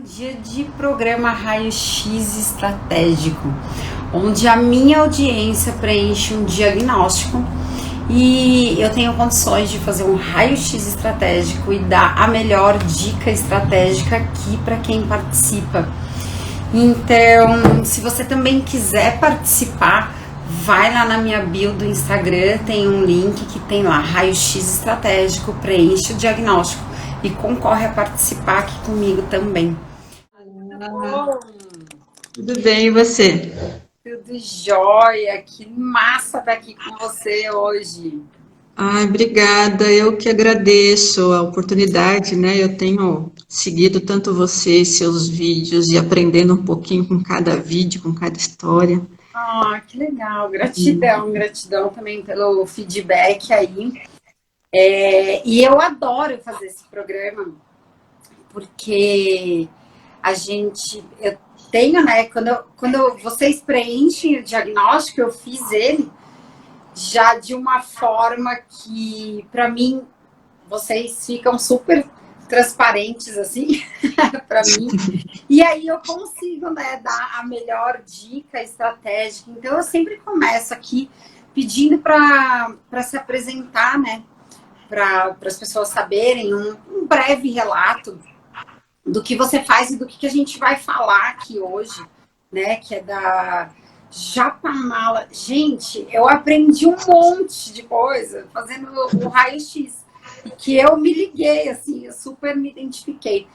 um dia de programa Raio-X Estratégico, onde a minha audiência preenche um diagnóstico e eu tenho condições de fazer um raio-x estratégico e dar a melhor dica estratégica aqui para quem participa. Então, se você também quiser participar, vai lá na minha bio do Instagram, tem um link que tem lá, raio-x estratégico, preenche o diagnóstico e concorre a participar aqui comigo também. Tudo bem, e você? Tudo jóia, que massa estar aqui com você hoje. Ai, obrigada, eu que agradeço a oportunidade, né? Eu tenho seguido tanto você, seus vídeos e aprendendo um pouquinho com cada vídeo, com cada história. Que legal, gratidão também pelo feedback aí. E eu adoro fazer esse programa, porque eu tenho, né, quando vocês preenchem o diagnóstico, eu fiz ele já de uma forma que, para mim, vocês ficam super transparentes, assim, para mim. E aí eu consigo, né, dar a melhor dica estratégica. Então, eu sempre começo aqui pedindo para se apresentar, né, para as pessoas saberem um breve relato do que você faz e do que a gente vai falar aqui hoje, né, que é da Japamala. Gente, eu aprendi um monte de coisa fazendo o raio-x, e que eu me liguei, assim, eu super me identifiquei.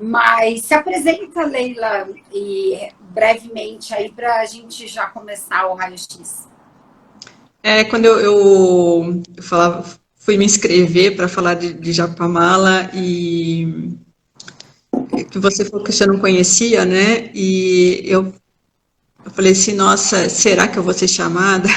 Mas se apresenta, Leila, e brevemente aí para a gente já começar o raio-x. Quando eu falava, fui me inscrever para falar de Japamala e que você falou que você não conhecia, né? E eu falei assim, nossa, será que eu vou ser chamada?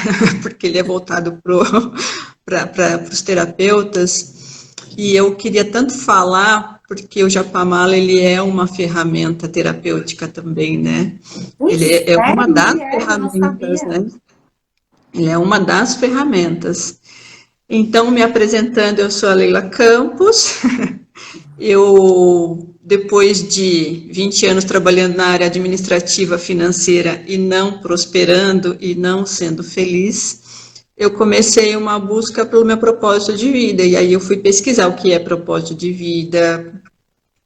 Porque ele é voltado para os terapeutas. E eu queria tanto falar, porque o Japamala, ele é uma ferramenta terapêutica também, né? Ele é uma Sério? das Ele é? Eu não ferramentas, sabia. né? Ele é uma das ferramentas. Então, me apresentando, eu sou a Leila Campos. Eu, depois de 20 anos trabalhando na área administrativa financeira e não prosperando e não sendo feliz, eu comecei uma busca pelo meu propósito de vida. E aí eu fui pesquisar o que é propósito de vida,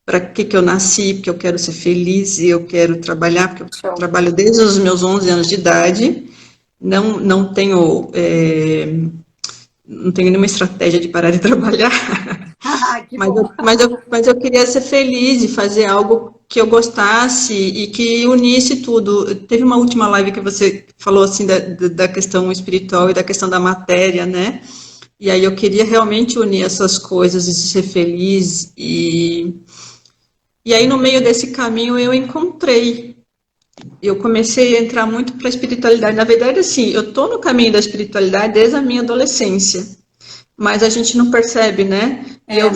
para que eu nasci, porque eu quero ser feliz e eu quero trabalhar, porque eu Show. trabalho desde os meus 11 anos de idade. Não tenho, não tenho nenhuma estratégia de parar de trabalhar. Que bom. Mas eu queria ser feliz e fazer algo que eu gostasse e que unisse tudo. Teve uma última live que você falou assim da questão espiritual e da questão da matéria, né? E aí eu queria realmente unir essas coisas e ser feliz. E aí no meio desse caminho eu comecei a entrar muito para a espiritualidade. Na verdade, assim, eu estou no caminho da espiritualidade desde a minha adolescência, mas a gente não percebe, né? Eu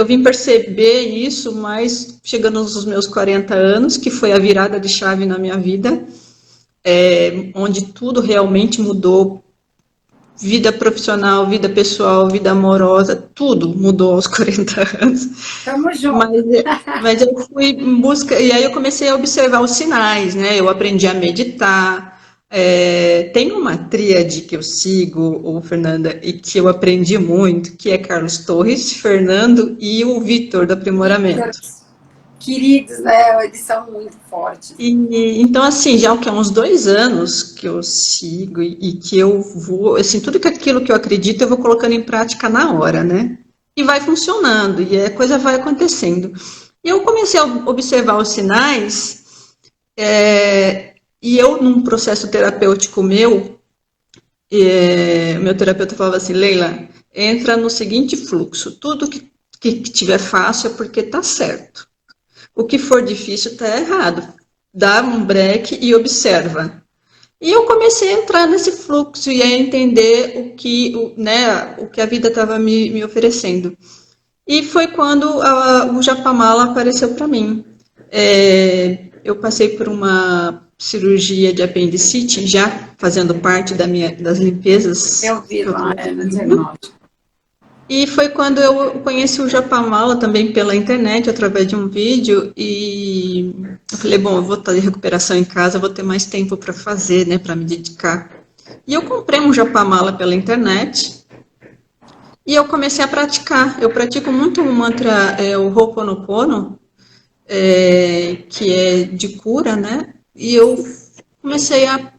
vim perceber isso mais chegando aos meus 40 anos, que foi a virada de chave na minha vida, onde tudo realmente mudou. Vida profissional, vida pessoal, vida amorosa, tudo mudou aos 40 anos. Tamo junto. Mas, mas eu fui em busca, e aí eu comecei a observar os sinais, né? Eu aprendi a meditar. Tem uma tríade que eu sigo, o Fernanda, e que eu aprendi muito, que é Carlos Torres, Fernando e o Vitor do Aprimoramento. Queridos, né? Eles são muito fortes. Então, assim, já há uns 2 anos que eu sigo e que eu vou, assim, tudo aquilo que eu acredito eu vou colocando em prática na hora, né? E vai funcionando, e a coisa vai acontecendo. E eu comecei a observar os sinais, e eu, num processo terapêutico meu terapeuta falava assim, Leila, entra no seguinte fluxo, tudo que tiver fácil é porque tá certo. O que for difícil está errado. Dá um break e observa. E eu comecei a entrar nesse fluxo e a entender o que a vida estava me oferecendo. E foi quando o Japamala apareceu para mim. Eu passei por uma cirurgia de apendicite, já fazendo parte das limpezas Eu vi que eu lá estava no fazendo. diagnóstico. E foi quando eu conheci o Japamala também pela internet, através de um vídeo, e eu falei, bom, eu vou estar de recuperação em casa, eu vou ter mais tempo para fazer, né, para me dedicar. E eu comprei um Japamala pela internet e eu comecei a praticar. Eu pratico muito o mantra, o Ho'oponopono, que é de cura, né? E eu comecei a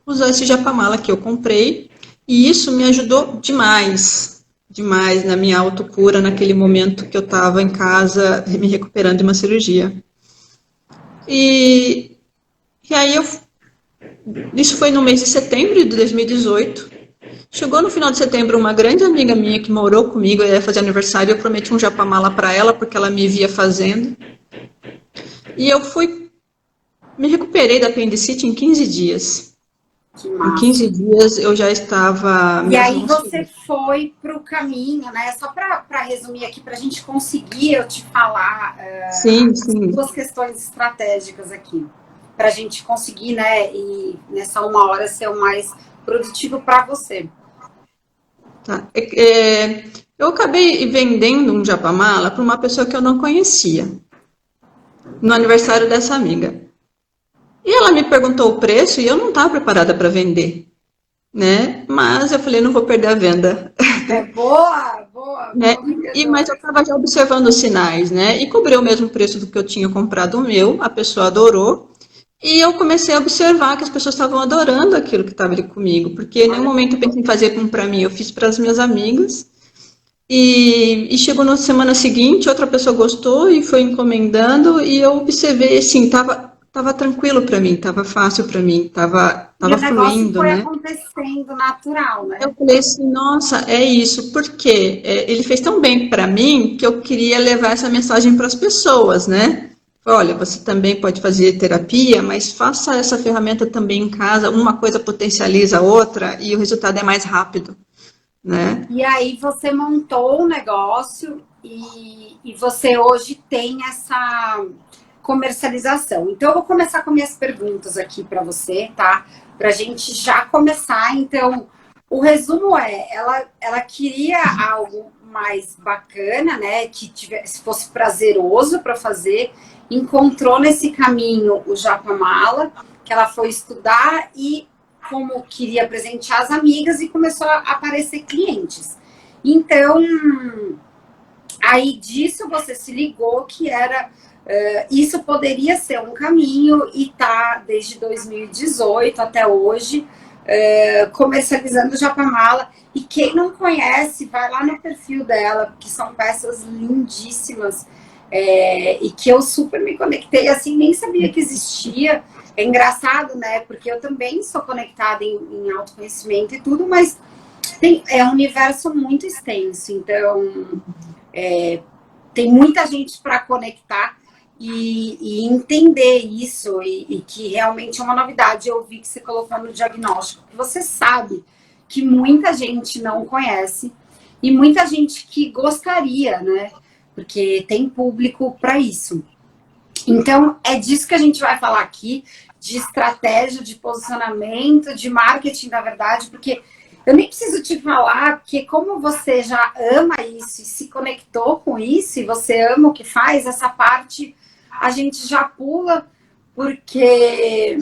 usar esse Japamala que eu comprei e isso me ajudou demais, demais na minha autocura naquele momento que eu estava em casa me recuperando de uma cirurgia. E, e aí isso foi no mês de setembro de 2018. Chegou no final de setembro uma grande amiga minha que morou comigo, ia fazer aniversário, eu prometi um japamala para ela porque ela me via fazendo. E eu me recuperei da apendicite em 15 dias. Que Em massa. 15 dias eu já estava, E minhas aí mãos. você foi para o caminho, né? Só para resumir aqui, para a gente conseguir eu te falar Sim, as sim. duas questões estratégicas aqui, para a gente conseguir, né? E nessa 1 hora ser o mais produtivo para você. Tá. Eu acabei vendendo um japamala para uma pessoa que eu não conhecia, no aniversário dessa amiga. E ela me perguntou o preço e eu não estava preparada para vender, né? Mas eu falei, não vou perder a venda, É boa, boa, né? boa Mas vendedora. eu estava já observando os sinais, né? E cobrei o mesmo preço do que eu tinha comprado o meu, a pessoa adorou. E eu comecei a observar que as pessoas estavam adorando aquilo que estava ali comigo, porque em nenhum Olha, momento eu pensei em fazer como para mim, eu fiz para as minhas amigas. E chegou na semana seguinte, outra pessoa gostou e foi encomendando, e eu observei assim, tava tranquilo para mim, tava fácil para mim, e tava o negócio fluindo, foi né? acontecendo natural, Eu né? falei assim, nossa, é isso, porque ele fez tão bem para mim que eu queria levar essa mensagem para as pessoas, né? Olha, você também pode fazer terapia, mas faça essa ferramenta também em casa, uma coisa potencializa a outra e o resultado é mais rápido, né? E aí você montou o negócio e você hoje tem essa comercialização. Então eu vou começar com minhas perguntas aqui para você, tá? Para a gente já começar. Então, o resumo é, ela queria algo mais bacana, né? Que tivesse, fosse prazeroso para fazer. Encontrou nesse caminho o Japamala, que ela foi estudar e como queria presentear as amigas e começou a aparecer clientes. Então, aí disso você se ligou que era isso poderia ser um caminho e tá desde 2018 até hoje comercializando Japamala. E quem não conhece, vai lá no perfil dela, porque são peças lindíssimas e que eu super me conectei, assim, nem sabia que existia. É engraçado, né? Porque eu também sou conectada em autoconhecimento e tudo, mas é um universo muito extenso. Então, tem muita gente para conectar e entender isso, e que realmente é uma novidade. Eu vi que você colocou no diagnóstico, que você sabe que muita gente não conhece e muita gente que gostaria, né? Porque tem público para isso. Então, é disso que a gente vai falar aqui, de estratégia, de posicionamento, de marketing, na verdade, porque eu nem preciso te falar, porque como você já ama isso e se conectou com isso, e você ama o que faz, essa parte a gente já pula, porque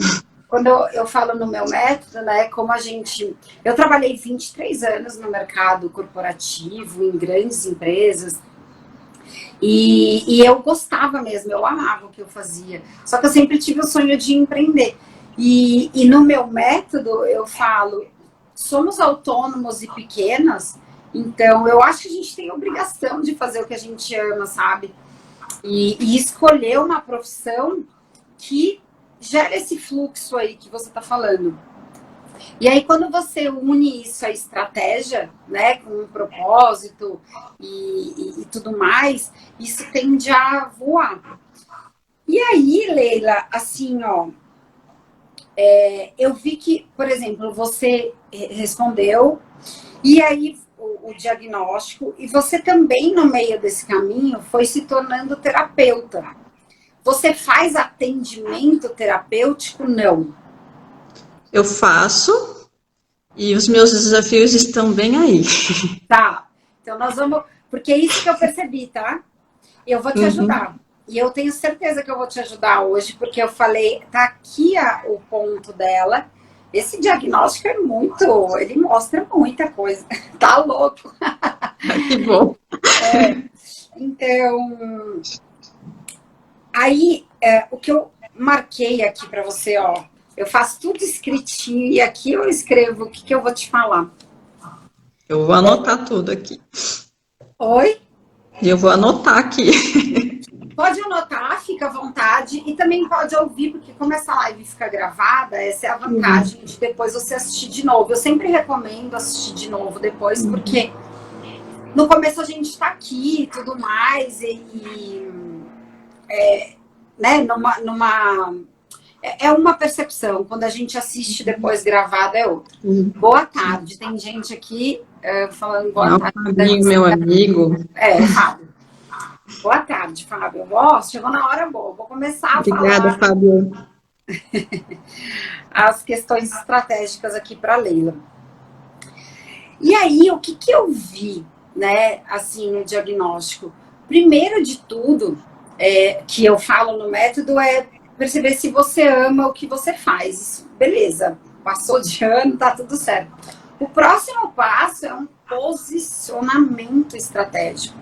quando eu falo no meu método, né, como a gente... Eu trabalhei 23 anos no mercado corporativo, em grandes empresas, e eu gostava mesmo, eu amava o que eu fazia. Só que eu sempre tive o sonho de empreender. E no meu método, eu falo, somos autônomos e pequenas, então eu acho que a gente tem a obrigação de fazer o que a gente ama, sabe? E escolher uma profissão que gera esse fluxo aí que você está falando. E aí, quando você une isso à estratégia, né, com um propósito e tudo mais, isso tende a voar. E aí, Leila, assim, ó, eu vi que, por exemplo, você respondeu, e aí o diagnóstico, e você também, no meio desse caminho, foi se tornando terapeuta. Você faz atendimento terapêutico? Não. Eu faço e os meus desafios estão bem aí. Tá. Então nós vamos, porque é isso que eu percebi, tá? Eu vou te ajudar. E eu tenho certeza que eu vou te ajudar hoje, porque eu falei, tá aqui o ponto dela. Esse diagnóstico é muito, ele mostra muita coisa. Tá louco. Que bom. Então, aí, o que eu marquei aqui para você, ó, eu faço tudo escritinho e aqui eu escrevo o que eu vou te falar. Eu vou anotar tudo aqui. Oi? E eu vou anotar aqui. Pode anotar, fica à vontade, e também pode ouvir, porque como essa live fica gravada, essa é a vantagem de depois você assistir de novo. Eu sempre recomendo assistir de novo depois, porque no começo a gente está aqui e tudo mais, né, é uma percepção, quando a gente assiste depois gravada é outra. Boa tarde, tem gente aqui falando boa tarde. Fabinho, meu amigo. Fábio. Boa tarde, Fábio. Chegou na hora boa. Vou começar a Obrigada, falar Fábio. as questões estratégicas aqui para a Leila. E aí, o que eu vi, né, assim, no diagnóstico? Primeiro de tudo, que eu falo no método, é perceber se você ama o que você faz. Isso, beleza, passou de ano, tá tudo certo. O próximo passo é um posicionamento estratégico.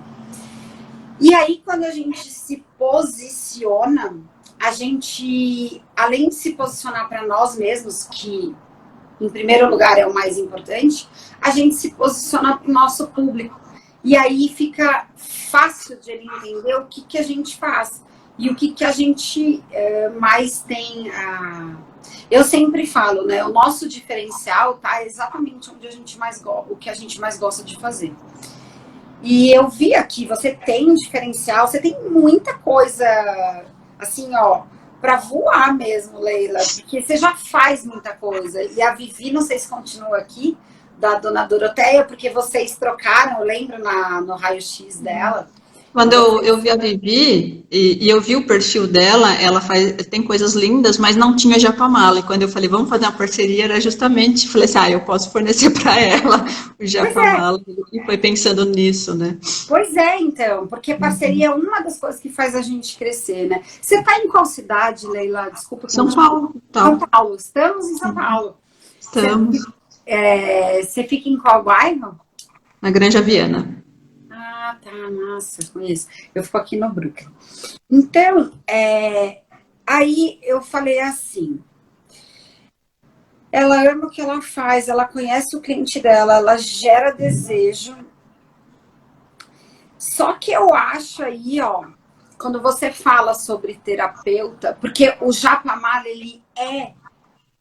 E aí, quando a gente se posiciona, a gente, além de se posicionar para nós mesmos, que em primeiro lugar é o mais importante, a gente se posiciona para o nosso público. E aí fica fácil de ele entender o que a gente faz e o que a gente mais tem a... Eu sempre falo, né? O nosso diferencial tá exatamente onde o que a gente mais gosta de fazer. E eu vi aqui, você tem um diferencial, você tem muita coisa, assim, ó, para voar mesmo, Leila, porque você já faz muita coisa. E a Vivi, não sei se continua aqui, da dona Doroteia, porque vocês trocaram, eu lembro, no raio-x dela. Quando eu vi a Vivi, e eu vi o perfil dela, ela tem coisas lindas, mas não tinha japamala. E quando eu falei, vamos fazer uma parceria, era justamente, falei assim, eu posso fornecer para ela o japamala. E foi pensando nisso, né? Pois é, então, porque parceria é uma das coisas que faz a gente crescer, né? Você está em qual cidade, Leila? Desculpa. São Paulo. São Paulo, estamos em São Paulo. Estamos. Você fica em qual bairro? Na Granja Viana. Ah, tá, massa, conheço. Eu fico aqui no Brooklyn. Então, aí eu falei assim, ela ama o que ela faz, ela conhece o cliente dela, ela gera desejo. Só que eu acho aí, ó, quando você fala sobre terapeuta, porque o japamala, ele é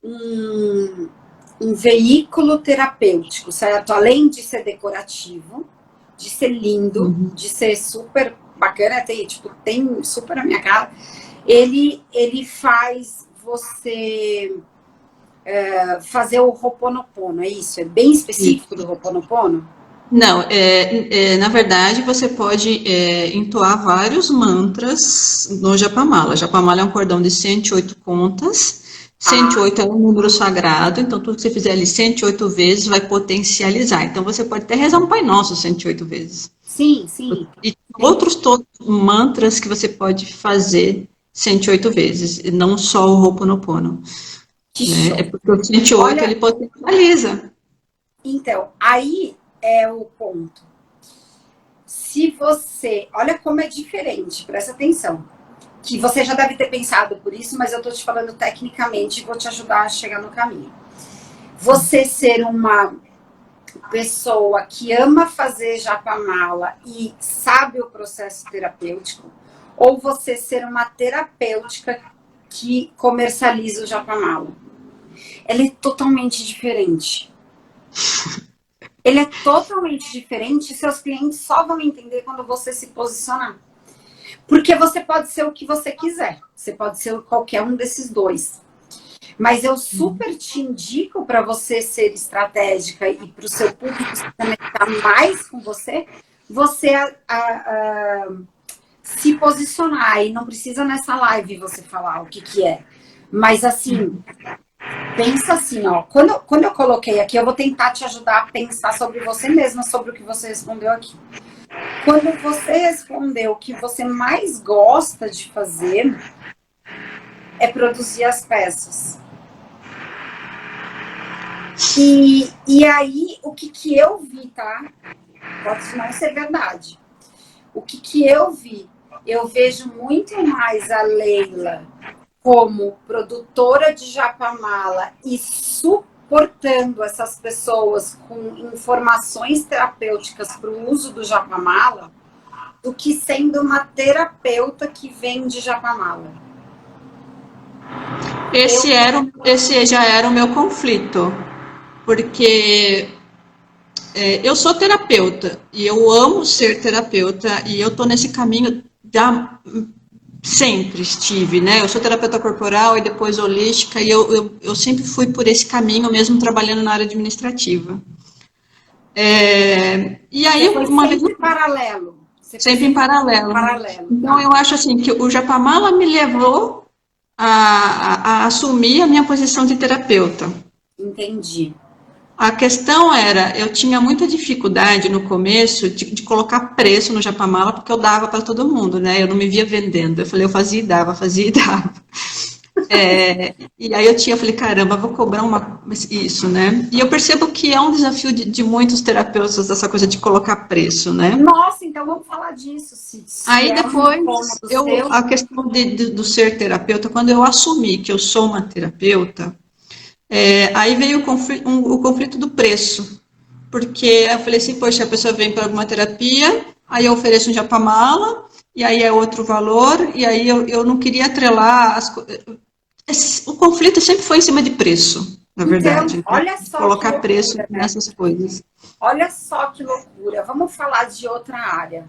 um veículo terapêutico, certo? Além de ser decorativo, de ser lindo, de ser super bacana, tem super a minha cara, ele faz você fazer o Ho'oponopono, é isso? É bem específico do Ho'oponopono? Não, na verdade você pode entoar vários mantras no japamala. Japamala é um cordão de 108 contas, 108 é um número sagrado, então tudo que você fizer ali 108 vezes vai potencializar. Então você pode até rezar um Pai Nosso 108 vezes. Sim, sim. E outros todos mantras que você pode fazer 108 vezes, e não só o Ho'oponopono. Né? É porque o 108 ele potencializa. Então, aí é o ponto. Se você... Olha como é diferente, presta atenção. Que você já deve ter pensado por isso, mas eu tô te falando tecnicamente e vou te ajudar a chegar no caminho. Você ser uma pessoa que ama fazer japamala e sabe o processo terapêutico, ou você ser uma terapêutica que comercializa o japamala. Ela é totalmente diferente. Ele é totalmente diferente e seus clientes só vão entender quando você se posicionar. Porque você pode ser o que você quiser. Você pode ser qualquer um desses dois. Mas eu super te indico para você ser estratégica e para o seu público se conectar mais com você, se posicionar. E não precisa nessa live você falar o que é. Mas assim, Pensa assim, ó, quando eu coloquei aqui, eu vou tentar te ajudar a pensar sobre você mesma, sobre o que você respondeu aqui. Quando você respondeu que você mais gosta de fazer é produzir as peças. E aí, o que eu vi, tá? Pode não ser verdade. O que eu vi? Eu vejo muito mais a Leila como produtora de Japamala e suportando essas pessoas com informações terapêuticas para o uso do Japamala do que sendo uma terapeuta que vende Japamala. Esse já era o meu conflito, porque eu sou terapeuta e eu amo ser terapeuta e eu tô nesse caminho já sempre estive, né? Eu sou terapeuta corporal e depois holística e eu sempre fui por esse caminho, mesmo trabalhando na área administrativa. E aí, Você foi uma vez. sempre paralelo. Você foi Sempre em paralelo. Então, tá. eu acho assim que o Japamala me levou a assumir a minha posição de terapeuta. Entendi. A questão era, eu tinha muita dificuldade no começo de colocar preço no Japamala, porque eu dava para todo mundo, né? Eu não me via vendendo. Eu falei, eu fazia e dava, fazia e dava. E aí eu falei, caramba, vou cobrar isso, né? E eu percebo que é um desafio de muitos terapeutas, essa coisa de colocar preço, né? Nossa, então vamos falar disso. Se Aí é um depois, incômodo seu. a questão do ser terapeuta, quando eu assumi que eu sou uma terapeuta, aí veio o conflito do preço. Porque eu falei assim, poxa, a pessoa vem para alguma terapia, aí eu ofereço um japamala, e aí é outro valor, e aí eu não queria atrelar o conflito sempre foi em cima de preço, na Então, verdade, né? olha só que Colocar preço loucura, né? nessas coisas. Olha só que loucura. Vamos falar de outra área.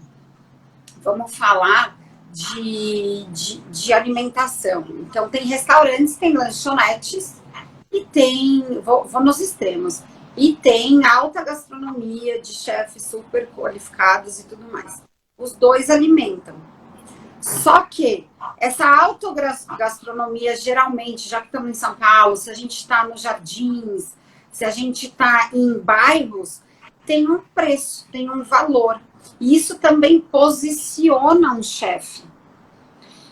Vamos falar de alimentação. Então, tem restaurantes, tem lanchonetes e tem. Vou nos extremos. E tem alta gastronomia de chefes super qualificados e tudo mais. Os dois alimentam. Só que essa autogastronomia, geralmente, já que estamos em São Paulo, se a gente está nos jardins, se a gente está em bairros, tem um preço, tem um valor. E isso também posiciona um chefe.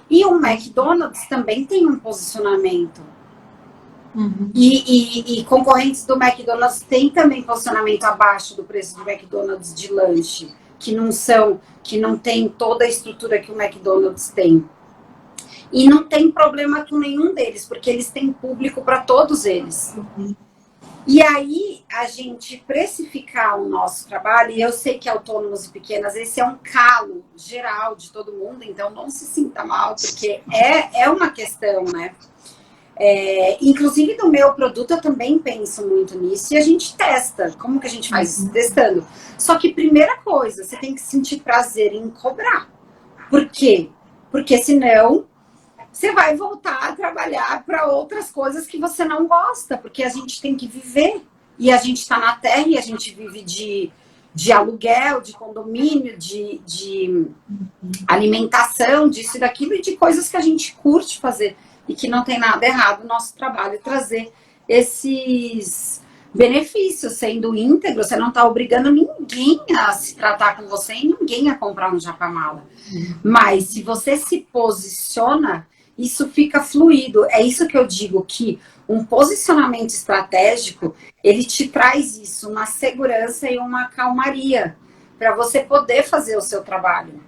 E o McDonald's também tem um posicionamento. Uhum. E concorrentes do McDonald's têm também posicionamento abaixo do preço do McDonald's de lanche, que não tem toda a estrutura que o McDonald's tem. E não tem problema com nenhum deles, porque eles têm público para todos eles. Uhum. E aí, a gente precificar o nosso trabalho, e eu sei que autônomos e pequenas, esse é um calo geral de todo mundo, então não se sinta mal, porque é uma questão, né? Inclusive no meu produto eu também penso muito nisso e a gente testa. Como que a gente faz isso? Testando. Só que primeira coisa, você tem que sentir prazer em cobrar. Por quê? Porque senão você vai voltar a trabalhar para outras coisas que você não gosta, porque a gente tem que viver. E a gente está na terra e a gente vive de aluguel, de condomínio, de alimentação, disso e daquilo, e de coisas que a gente curte fazer. E que não tem nada errado no nosso trabalho trazer esses benefícios, sendo íntegro, você não está obrigando ninguém a se tratar com você e ninguém a comprar um japamala. Mas se você se posiciona, isso fica fluido. É isso que eu digo, que um posicionamento estratégico, ele te traz isso, uma segurança e uma calmaria para você poder fazer o seu trabalho.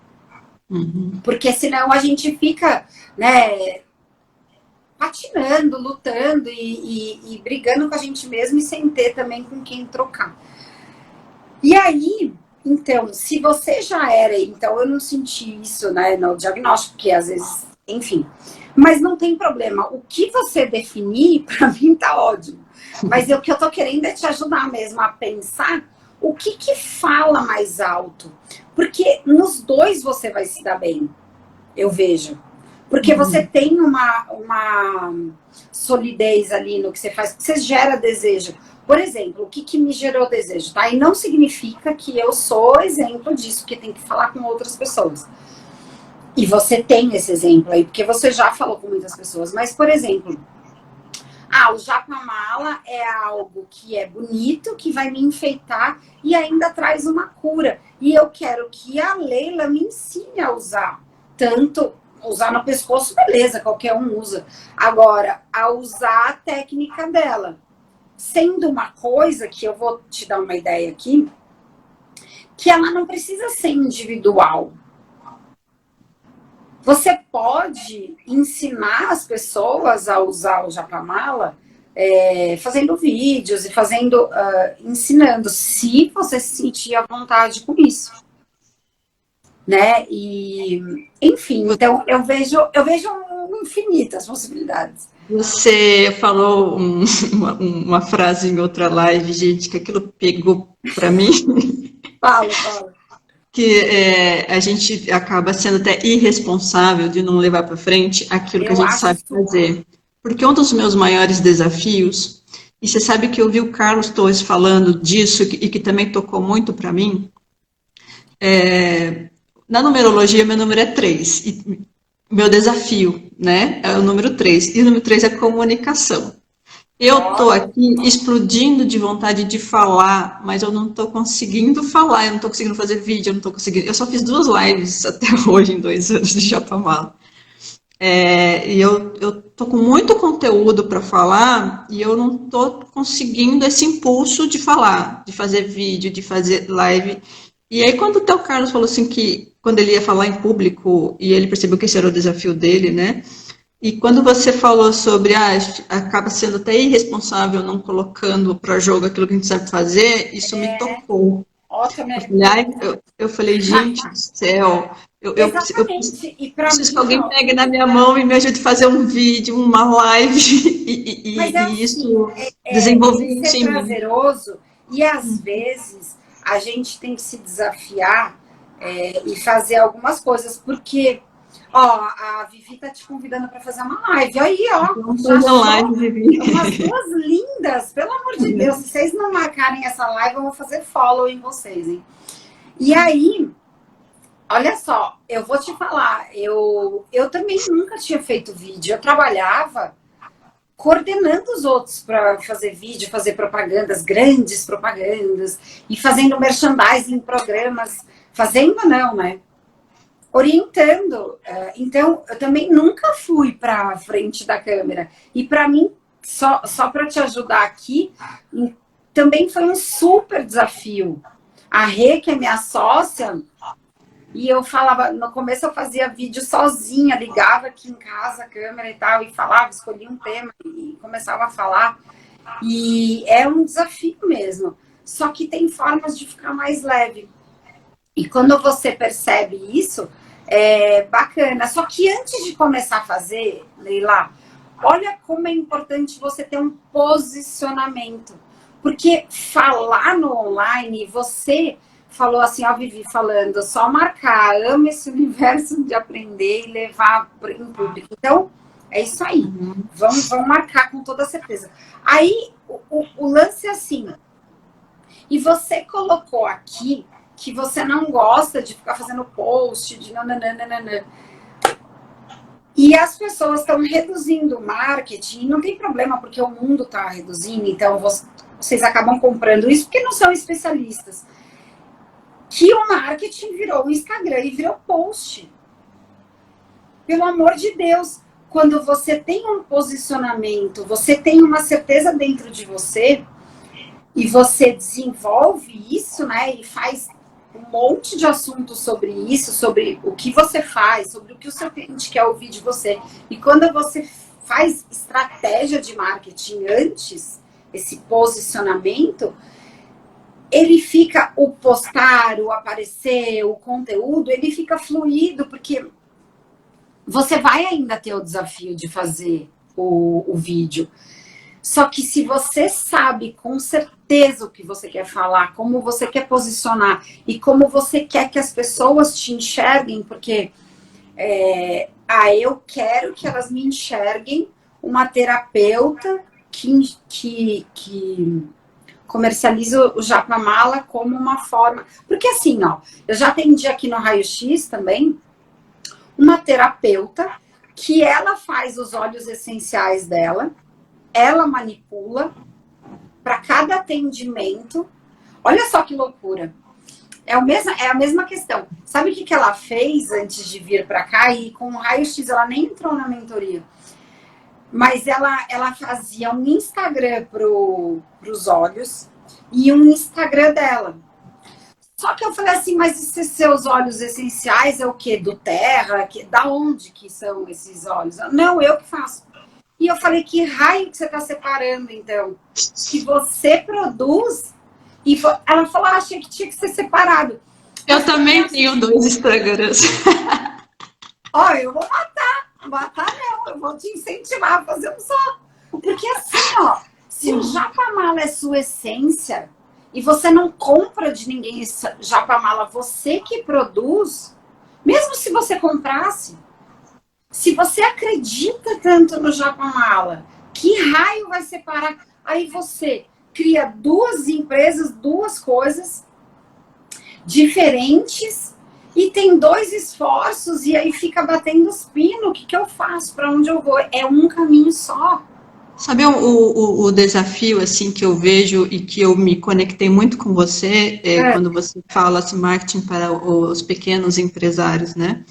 Uhum. Porque senão a gente fica, né, patinando, lutando e brigando com a gente mesmo e sem ter também com quem trocar. E aí, então, se você já era, então eu não senti isso, né, no diagnóstico, que às vezes, enfim, mas não tem problema. O que você definir, para mim tá ótimo. Mas o que eu tô querendo é te ajudar mesmo a pensar o que fala mais alto. Porque nos dois você vai se dar bem, eu vejo. Porque você tem uma solidez ali no que você faz, você gera desejo. Por exemplo, o que me gerou desejo, tá? E não significa que eu sou exemplo disso, que tem que falar com outras pessoas. E você tem esse exemplo aí, porque você já falou com muitas pessoas. Mas, por exemplo, o japamala é algo que é bonito, que vai me enfeitar e ainda traz uma cura. E eu quero que a Leila me ensine a usar. Tanto usar no pescoço, beleza, qualquer um usa. Agora, a usar a técnica dela. Sendo uma coisa que eu vou te dar uma ideia aqui, que ela não precisa ser individual. Você pode ensinar as pessoas a usar o japamala fazendo vídeos e ensinando, se você se sentir à vontade com isso. Né? E, enfim, então eu vejo infinitas possibilidades. Você falou uma frase em outra live, gente, que aquilo pegou para mim. Fala. Que a gente acaba sendo até irresponsável de não levar para frente aquilo que a gente sabe fazer. Porque um dos meus maiores desafios, e você sabe que eu vi o Carlos Torres falando disso, e que também tocou muito para mim, na numerologia, meu número é 3. E meu desafio, né, é o número 3. E o número 3 é comunicação. Eu tô aqui explodindo de vontade de falar, mas eu não tô conseguindo falar, eu não tô conseguindo fazer vídeo, eu não tô conseguindo. Eu só fiz 2 lives até hoje, em 2 anos de Japamala. E eu tô com muito conteúdo para falar e eu não tô conseguindo esse impulso de falar, de fazer vídeo, de fazer live. E aí, quando o Theo Carlos falou assim que quando ele ia falar em público e ele percebeu que esse era o desafio dele, né? E quando você falou sobre, acaba sendo até irresponsável não colocando para jogo aquilo que a gente sabe fazer, isso me tocou. Eu falei, gente do céu, eu preciso que alguém pegue na minha mão e me ajude a fazer um vídeo, uma live, e isso desenvolver isso em mim. É prazeroso, e às vezes a gente tem que se desafiar e fazer algumas coisas, porque a Vivi tá te convidando para fazer uma live. Aí, Vamos fazer uma live, Vivi. Umas 2 lindas, pelo amor de Deus. Se vocês não marcarem essa live, eu vou fazer follow em vocês, hein? E aí, olha só, eu vou te falar, eu também nunca tinha feito vídeo. Eu trabalhava coordenando os outros para fazer vídeo, fazer propagandas, grandes propagandas, e fazendo merchandising em programas. Fazendo não, né? Orientando. Então, eu também nunca fui para frente da câmera. E para mim, só para te ajudar aqui, também foi um super desafio. A Rê, que é minha sócia, e eu falava, no começo eu fazia vídeo sozinha, ligava aqui em casa a câmera e tal, e falava, escolhia um tema e começava a falar. E é um desafio mesmo. Só que tem formas de ficar mais leve. E quando você percebe isso, é bacana. Só que antes de começar a fazer, Leila, olha como é importante você ter um posicionamento. Porque falar no online, você falou assim, Vivi falando, só marcar, amo esse universo de aprender e levar em público. Então, é isso aí. Vamos marcar com toda certeza. Aí, o lance é assim. E você colocou aqui que você não gosta de ficar fazendo post, de nananana. E as pessoas estão reduzindo o marketing, não tem problema, porque o mundo está reduzindo, então vocês acabam comprando isso porque não são especialistas. Que o marketing virou o Instagram e virou post. Pelo amor de Deus, quando você tem um posicionamento, você tem uma certeza dentro de você, e você desenvolve isso, né, e faz um monte de assuntos sobre isso, sobre o que você faz, sobre o que o seu cliente quer ouvir de você. E quando você faz estratégia de marketing antes, esse posicionamento, ele fica, o postar, o aparecer, o conteúdo, ele fica fluido, porque você vai ainda ter o desafio de fazer o vídeo. Só que se você sabe com certeza o que você quer falar, como você quer posicionar e como você quer que as pessoas te enxerguem, porque eu quero que elas me enxerguem uma terapeuta que comercializa o Japamala como uma forma... Porque assim, eu já atendi aqui no Raio X também uma terapeuta que ela faz os óleos essenciais dela, ela manipula para cada atendimento. Olha só que loucura. É a mesma questão. Sabe o que ela fez antes de vir para cá? E com o raio-x ela nem entrou na mentoria. Mas ela fazia um Instagram para os olhos e um Instagram dela. Só que eu falei assim, mas esses seus óleos essenciais é o quê? Do terra? Da onde que são esses óleos? Não, eu que faço. E eu falei, que raio que você está separando, então? Que você produz? E ela falou, achei que tinha que ser separado. Eu também tenho 2 Instagrams. Ó, eu vou matar não, eu vou te incentivar a fazer um só. Porque assim, ó, se o Japamala é sua essência, e você não compra de ninguém esse Japamala, você que produz, mesmo se você comprasse, se você acredita tanto no Japamala, que raio vai separar? Aí você cria 2 empresas, 2 coisas diferentes e tem 2 esforços e aí fica batendo os pinos. O que eu faço? Para onde eu vou? É um caminho só. Sabe o desafio assim que eu vejo e que eu me conectei muito com você quando você fala assim, marketing para os pequenos empresários, né?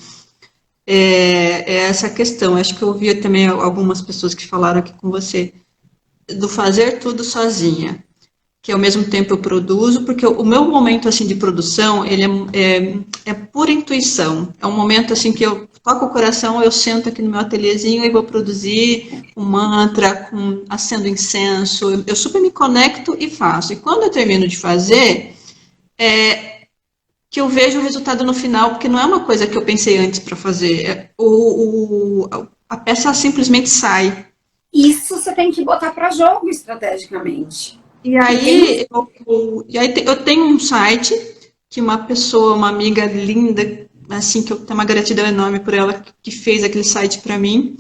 É essa questão. Acho que eu ouvi também algumas pessoas que falaram aqui com você do fazer tudo sozinha, que ao mesmo tempo eu produzo, porque o meu momento assim de produção, ele é pura intuição. É um momento assim que eu toco o coração, eu sento aqui no meu ateliêzinho e vou produzir um mantra, acendo incenso, eu super me conecto e faço. E quando eu termino de fazer, que eu vejo o resultado no final, porque não é uma coisa que eu pensei antes para fazer. A peça simplesmente sai. Isso você tem que botar para jogo estrategicamente. E aí, eu tenho um site que uma pessoa, uma amiga linda, assim, que eu tenho uma gratidão enorme por ela, que fez aquele site para mim.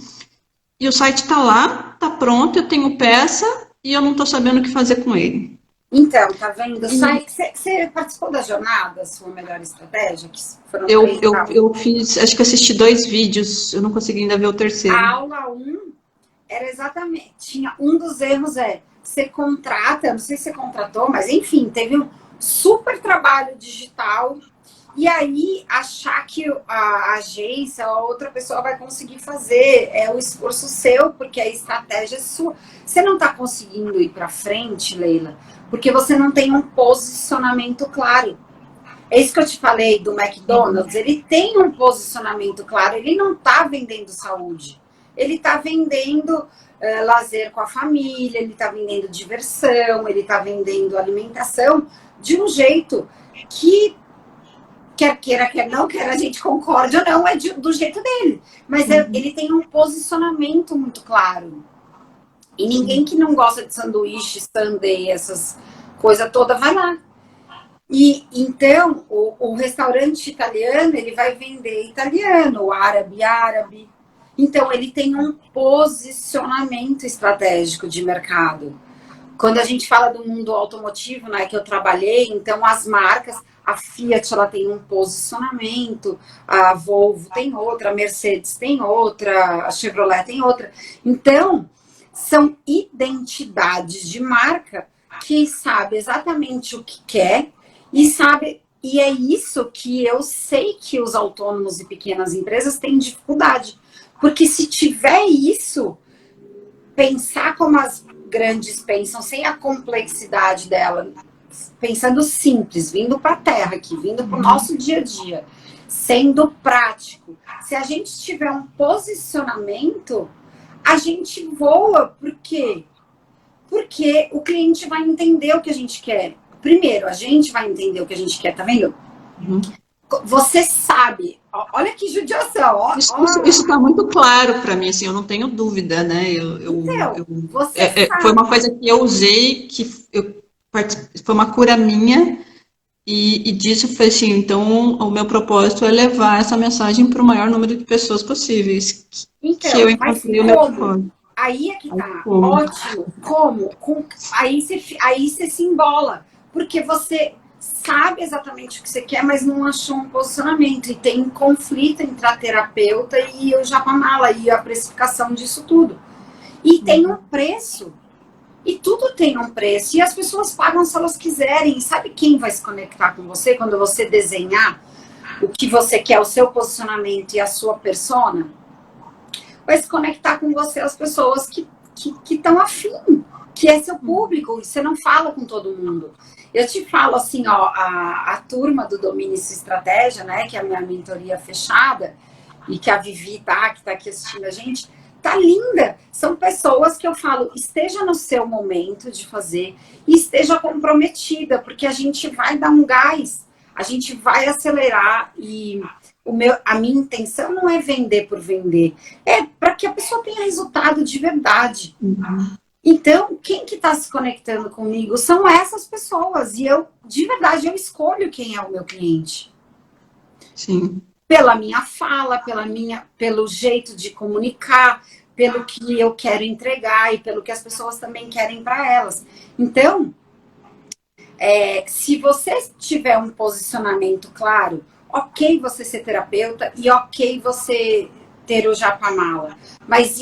E o site está lá, está pronto, eu tenho peça e eu não estou sabendo o que fazer com ele. Então, tá vendo? Você participou da jornada, sua melhor estratégia? Que foram eu fiz, acho que assisti 2 vídeos, eu não consegui ainda ver o terceiro. A aula 1 era exatamente, tinha um dos erros você contrata, não sei se você contratou, mas enfim, teve um super trabalho digital e aí achar que a agência ou a outra pessoa vai conseguir fazer, é o esforço seu, porque a estratégia é sua. Você não está conseguindo ir para frente, Leila, porque você não tem um posicionamento claro. É isso que eu te falei do McDonald's, ele tem um posicionamento claro, ele não está vendendo saúde, ele está vendendo lazer com a família, ele está vendendo diversão, ele está vendendo alimentação de um jeito que, quer queira, quer não, quer a gente concorde ou não, é do jeito dele. Mas ele tem um posicionamento muito claro. E ninguém que não gosta de sanduíche, sundae, essas coisas todas, vai lá. E então, o restaurante italiano, ele vai vender italiano, o árabe, árabe. Então, ele tem um posicionamento estratégico de mercado. Quando a gente fala do mundo automotivo, né, que eu trabalhei, então as marcas, a Fiat, ela tem um posicionamento, a Volvo tem outra, a Mercedes tem outra, a Chevrolet tem outra. Então, são identidades de marca que sabe exatamente o que quer e é isso que eu sei que os autônomos e pequenas empresas têm dificuldade. Porque se tiver isso, pensar como as grandes pensam, sem a complexidade dela, pensando simples, vindo para a terra aqui, vindo para o nosso dia a dia, sendo prático. Se a gente tiver um posicionamento, a gente voa. Por quê? Porque o cliente vai entender o que a gente quer. Primeiro, a gente vai entender o que a gente quer, tá vendo? Você sabe, olha que judiação. Isso está muito claro para mim, assim, eu não tenho dúvida, né? Foi uma coisa que eu usei, foi uma cura minha, e disso foi assim, então o meu propósito é levar essa mensagem para o maior número de pessoas possíveis. Então, que eu encontrei o meu propósito. Aí é que tá, ótimo. Como? Aí você se embola, porque você sabe exatamente o que você quer, mas não achou um posicionamento. E tem um conflito entre a terapeuta e o Japamala e a precificação disso tudo. E tem um preço. E tudo tem um preço. E as pessoas pagam se elas quiserem. E sabe quem vai se conectar com você quando você desenhar o que você quer, o seu posicionamento e a sua persona? Vai se conectar com você as pessoas que estão afim, que é seu público. E você não fala com todo mundo. Eu te falo assim, ó, a turma do Domine Sua Estratégia, né, que é a minha mentoria fechada, e que a Vivi tá, que tá aqui assistindo a gente, tá linda. São pessoas que eu falo, esteja no seu momento de fazer e esteja comprometida, porque a gente vai dar um gás, a gente vai acelerar e a minha intenção não é vender por vender, é para que a pessoa tenha resultado de verdade. Então, quem que está se conectando comigo são essas pessoas. E eu, de verdade, eu escolho quem é o meu cliente. Sim. Pela minha fala, pelo jeito de comunicar, pelo que eu quero entregar e pelo que as pessoas também querem para elas. Então, se você tiver um posicionamento claro, ok você ser terapeuta e ok você ter o Japamala, mas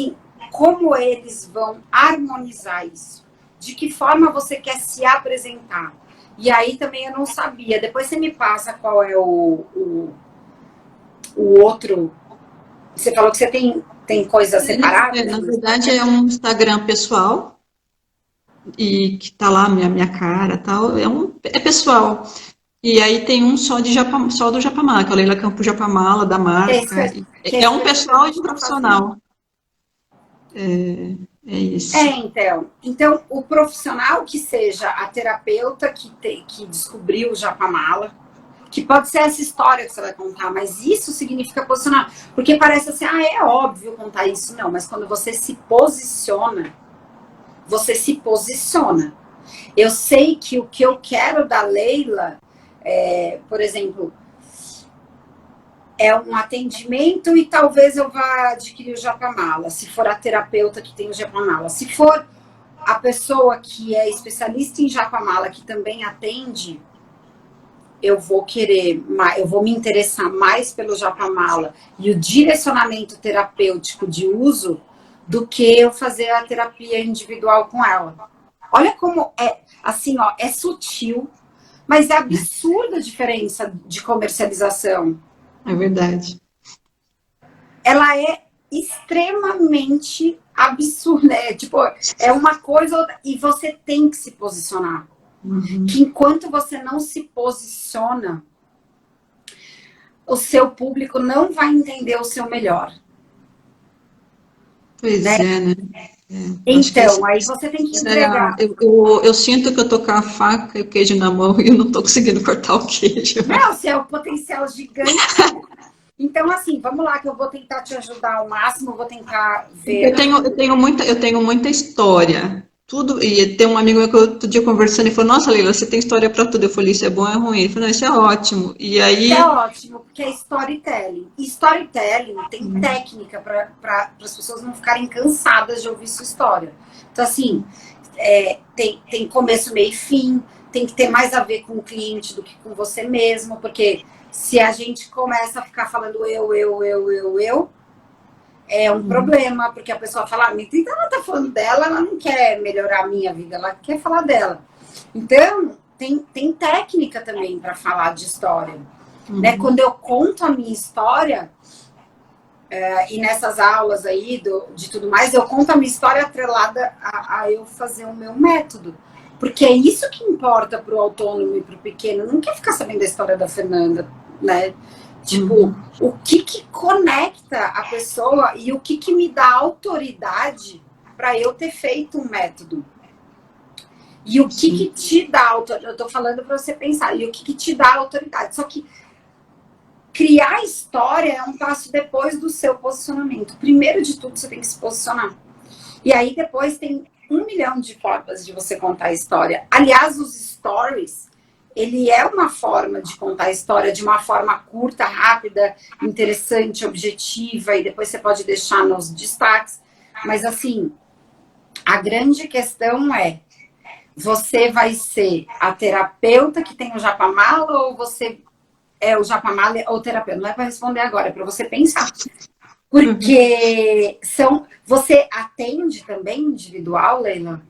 como eles vão harmonizar isso? De que forma você quer se apresentar? E aí também eu não sabia. Depois você me passa qual é o outro. Você falou que você tem coisas separadas? Na verdade, é um Instagram pessoal e que tá lá minha cara, tal. É pessoal. E aí tem um só do Japamala, que é a Leila Campo Japamala, da marca. É um pessoal e um profissional. É isso. Então, o profissional que seja a terapeuta que descobriu o Japamala, que pode ser essa história que você vai contar, mas isso significa posicionar. Porque parece assim, é óbvio contar isso. Não, mas quando você se posiciona, você se posiciona. Eu sei que o que eu quero da Leila, por exemplo, é um atendimento e talvez eu vá adquirir o Japamala, se for a terapeuta que tem o Japamala. Se for a pessoa que é especialista em Japamala, que também atende, eu vou me interessar mais pelo Japamala e o direcionamento terapêutico de uso do que eu fazer a terapia individual com ela. Olha como assim, é sutil, mas é absurda a diferença de comercialização. É verdade. Ela é extremamente absurda. É uma coisa e você tem que se posicionar. Que enquanto você não se posiciona, o seu público não vai entender o seu melhor. Pois né? Então, aí você tem que entregar. Eu sinto que eu tô com a faca e o queijo na mão e eu não tô conseguindo cortar o queijo. Não, você é um potencial gigante. Então, assim, vamos lá que eu vou tentar te ajudar ao máximo, vou tentar ver. Eu tenho muita história. Tudo, e tem um amigo meu que outro dia conversando e falou, nossa, Leila, você tem história para tudo. Eu falei, isso é bom ou é ruim? Ele falou, não, isso é ótimo. E aí... Isso é ótimo, porque é storytelling. E storytelling tem técnica para as pessoas não ficarem cansadas de ouvir sua história. Então, assim, tem começo, meio e fim, tem que ter mais a ver com o cliente do que com você mesmo, porque se a gente começa a ficar falando eu, é um problema, porque a pessoa fala, então ela tá falando dela, ela não quer melhorar a minha vida, ela quer falar dela. Então, tem técnica também para falar de história. Né? Quando eu conto a minha história, e nessas aulas aí de tudo mais, eu conto a minha história atrelada a eu fazer o meu método. Porque é isso que importa para o autônomo e para o pequeno. Não quer ficar sabendo da história da Fernanda, né? Tipo, o que conecta a pessoa e o que me dá autoridade para eu ter feito um método. E o que te dá autoridade? Eu tô falando para você pensar. E o que te dá autoridade? Só que criar história é um passo depois do seu posicionamento. Primeiro de tudo, você tem que se posicionar. E aí depois tem 1 milhão de formas de você contar a história. Aliás, os stories, ele é uma forma de contar a história de uma forma curta, rápida, interessante, objetiva, e depois você pode deixar nos destaques. Mas, assim, a grande questão é, você vai ser a terapeuta que tem o Japamala ou você é o Japamala ou terapeuta? Não é para responder agora, é para você pensar. Porque você atende também individual, Leila?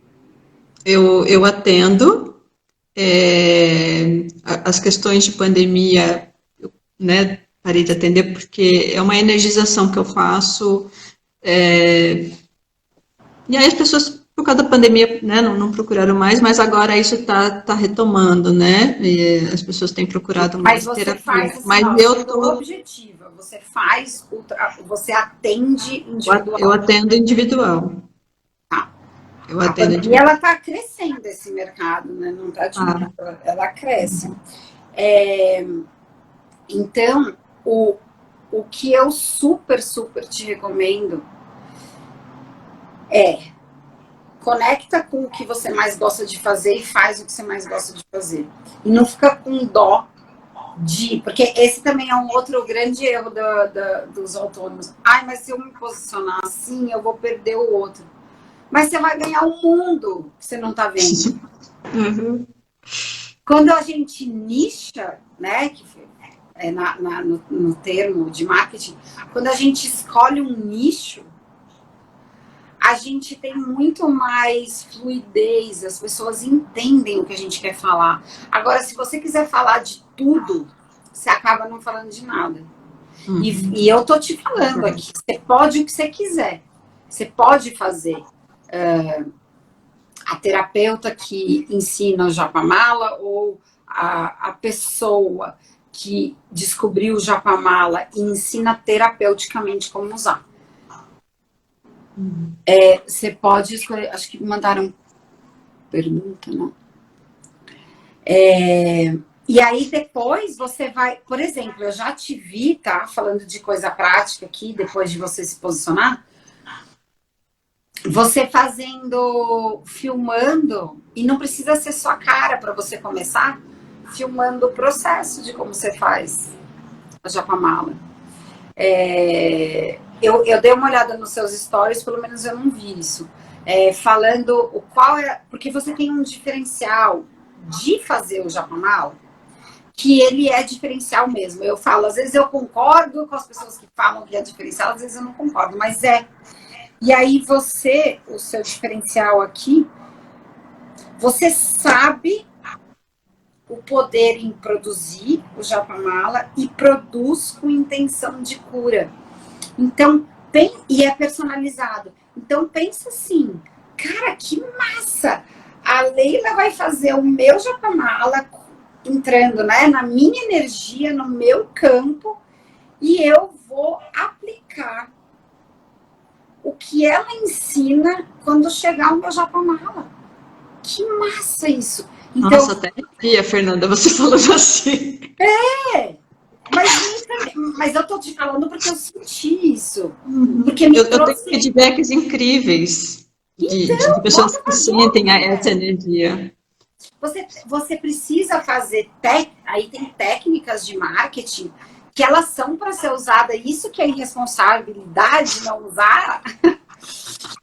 Eu atendo, as questões de pandemia, né, parei de atender porque é uma energização que eu faço, e aí as pessoas, por causa da pandemia, né, não procuraram mais, mas agora isso tá retomando, né, e as pessoas têm procurado Mas mais você terapia, faz assim, mas ó, eu sendo tô, objetiva, você atende eu individual. atendo individual, Tá. eu A atendo pandemia, individual. ela está crescendo esse mercado, né? Não está diminuindo, Ah, ela cresce. É, então, o que eu super, super te recomendo é conecta com o que você mais gosta de fazer e faz o que você mais gosta de fazer. E não fica com dó porque esse também é um outro grande erro dos autônomos. Ai, mas se eu me posicionar assim, eu vou perder o outro. Mas você vai ganhar o mundo que você não está vendo. uhum. Quando a gente nicha, né, que é no termo de marketing, quando a gente escolhe um nicho, a gente tem muito mais fluidez, as pessoas entendem o que a gente quer falar. Agora, se você quiser falar de tudo, você acaba não falando de nada. E eu tô te falando aqui, você pode o que você quiser. Você pode fazer a terapeuta que ensina o Japamala ou a pessoa que descobriu o Japamala e ensina terapeuticamente como usar. Você pode escolher, acho que mandaram pergunta, não? E aí depois você vai, por exemplo, eu já te vi, tá? Falando de coisa prática aqui, depois de você se posicionar, você fazendo, filmando, e não precisa ser só a cara para você começar, filmando o processo de como você faz a Japamala. Eu dei uma olhada nos seus stories, pelo menos eu não vi isso. Falando o qual é. Porque você tem um diferencial de fazer o Japamala, que ele é diferencial mesmo. Eu falo, às vezes eu concordo com as pessoas que falam que é diferencial, às vezes eu não concordo, mas é. E aí você, o seu diferencial aqui, você sabe o poder em produzir o Japamala e produz com intenção de cura. Então, e é personalizado. Então, pensa assim, cara, que massa! A Leila vai fazer o meu Japamala entrando, né, na minha energia, no meu campo, e eu vou aplicar o que ela ensina quando chegar o meu Japamala. Que massa isso! Nossa, Então, até arrepia, Fernanda, você falando assim. mas eu tô te falando porque eu senti isso. Porque me Eu tenho trouxe. feedbacks incríveis de Então, pessoas bota que pra sentem jogo, essa mulher. energia. Você precisa fazer. Aí tem técnicas de marketing que elas são para ser usadas. Isso que é irresponsabilidade não usar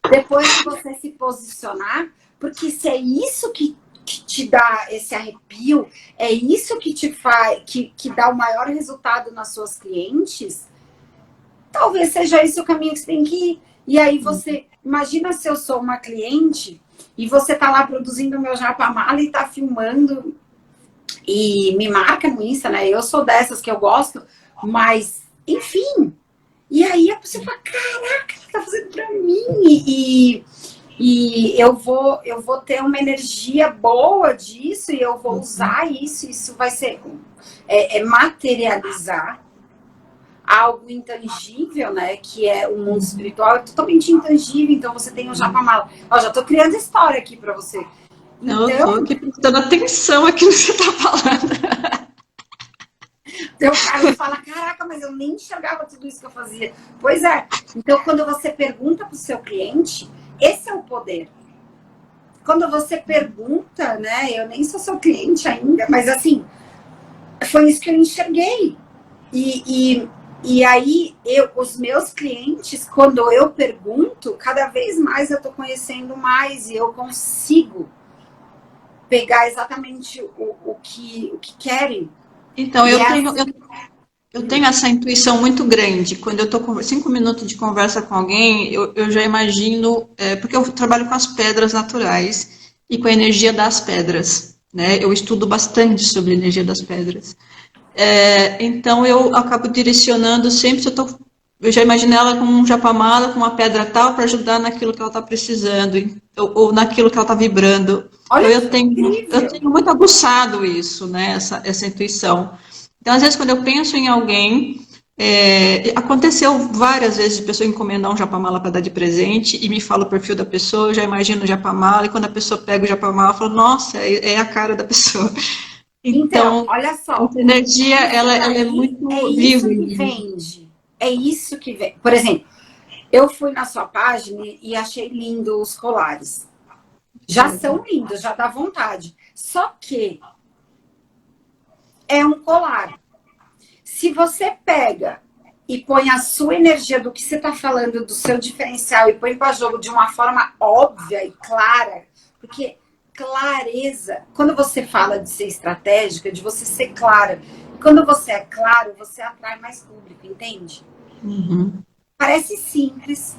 depois que você se posicionar, porque se é isso que te dá esse arrepio, é isso que te faz, que dá o maior resultado nas suas clientes, talvez seja esse o caminho que você tem que ir. E aí você, imagina se eu sou uma cliente e você tá lá produzindo o meu Japamala e tá filmando e me marca no Insta, né? Eu sou dessas que eu gosto, mas, enfim. E aí a pessoa fala, caraca, ela tá fazendo pra mim. E eu vou ter uma energia boa disso e eu vou usar isso vai ser materializar algo intangível, né? Que é o mundo espiritual, é totalmente intangível. Então você tem o Japamala. Ó, já tô criando história aqui para você. Então, eu estou Então, aqui prestando atenção aqui no que você está falando. o cara fala, caraca, mas eu nem enxergava tudo isso que eu fazia. Pois é. Então, quando você pergunta para o seu cliente, esse é o poder. Quando você pergunta, né? Eu nem sou seu cliente ainda, mas assim, foi isso que eu enxerguei. E aí, os meus clientes, quando eu pergunto, cada vez mais eu estou conhecendo mais e eu consigo pegar exatamente o que querem. Então, E é assim, Eu tenho essa intuição muito grande. Quando eu estou com 5 minutos de conversa com alguém, eu já imagino, porque eu trabalho com as pedras naturais e com a energia das pedras, né? Eu estudo bastante sobre a energia das pedras. Então eu acabo direcionando sempre, se eu já imaginei ela com um japamala, com uma pedra tal, para ajudar naquilo que ela está precisando, ou naquilo que ela está vibrando. Então Olha que eu incrível! tenho muito aguçado isso, né? Essa intuição. Então, às vezes, quando eu penso em alguém, aconteceu várias vezes de pessoa encomendar um japamala para dar de presente e me fala o perfil da pessoa, eu já imagino o japamala, e quando a pessoa pega o japamala, eu falo, nossa, é a cara da pessoa. Então, Então, olha só, essa energia, isso ela é daí é muito viva isso em que mim. vende. É isso que vende. Por exemplo, eu fui na sua página e achei lindo os colares. Já Certo. são lindos, já dá vontade. Só que é um colar. Se você pega e põe a sua energia do que você está falando, do seu diferencial, e põe para jogo de uma forma óbvia e clara, porque clareza, quando você fala de ser estratégica, de você ser clara, quando você é claro, você atrai mais público, entende? Uhum. Parece simples,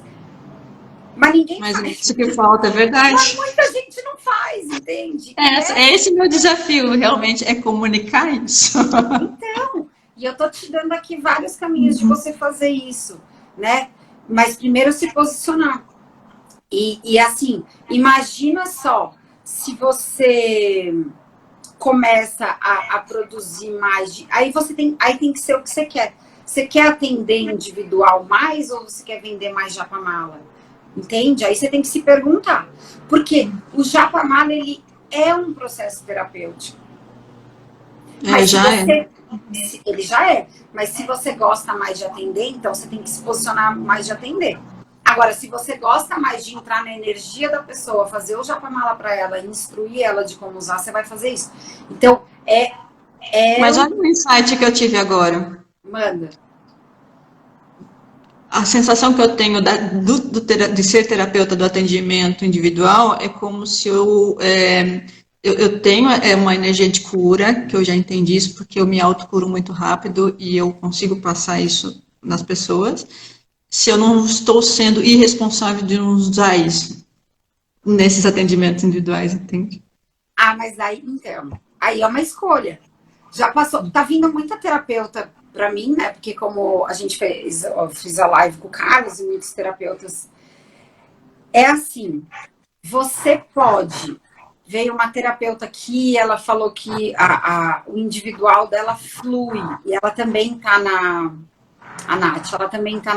mas ninguém Mas é faz. isso que falta, é Mas verdade. muita gente não faz, entende? E É esse meu desafio, realmente, é comunicar isso. então, e eu tô te dando aqui vários caminhos de você fazer isso, né? Mas primeiro se posicionar. E assim, imagina só, se você começa a produzir mais, aí tem que ser o que você quer. Você quer atender individual mais ou você quer vender mais japamala? Entende? Aí você tem que se perguntar. Porque o japamala, ele é um processo terapêutico. Mas se Já é. você. Ele já é. Mas se você gosta mais de atender, então você tem que se posicionar mais de atender. Agora, se você gosta mais de entrar na energia da pessoa, fazer o japamala para ela, instruir ela de como usar, você vai fazer isso. Então, Mas um. olha o insight que eu tive agora. Manda. A sensação que eu tenho de ser terapeuta do atendimento individual é como se eu tenho uma energia de cura, que eu já entendi isso, porque eu me autocuro muito rápido e eu consigo passar isso nas pessoas. Se eu não estou sendo irresponsável de não usar isso nesses atendimentos individuais, entende? Ah, mas aí, então. Aí é uma escolha. Já passou. Tá vindo muita terapeuta para mim, né? Porque como a gente fiz a live com o Carlos e muitos terapeutas. É assim, você pode. Veio uma terapeuta aqui, ela falou que o individual dela flui. E ela também está a Nath, ela também está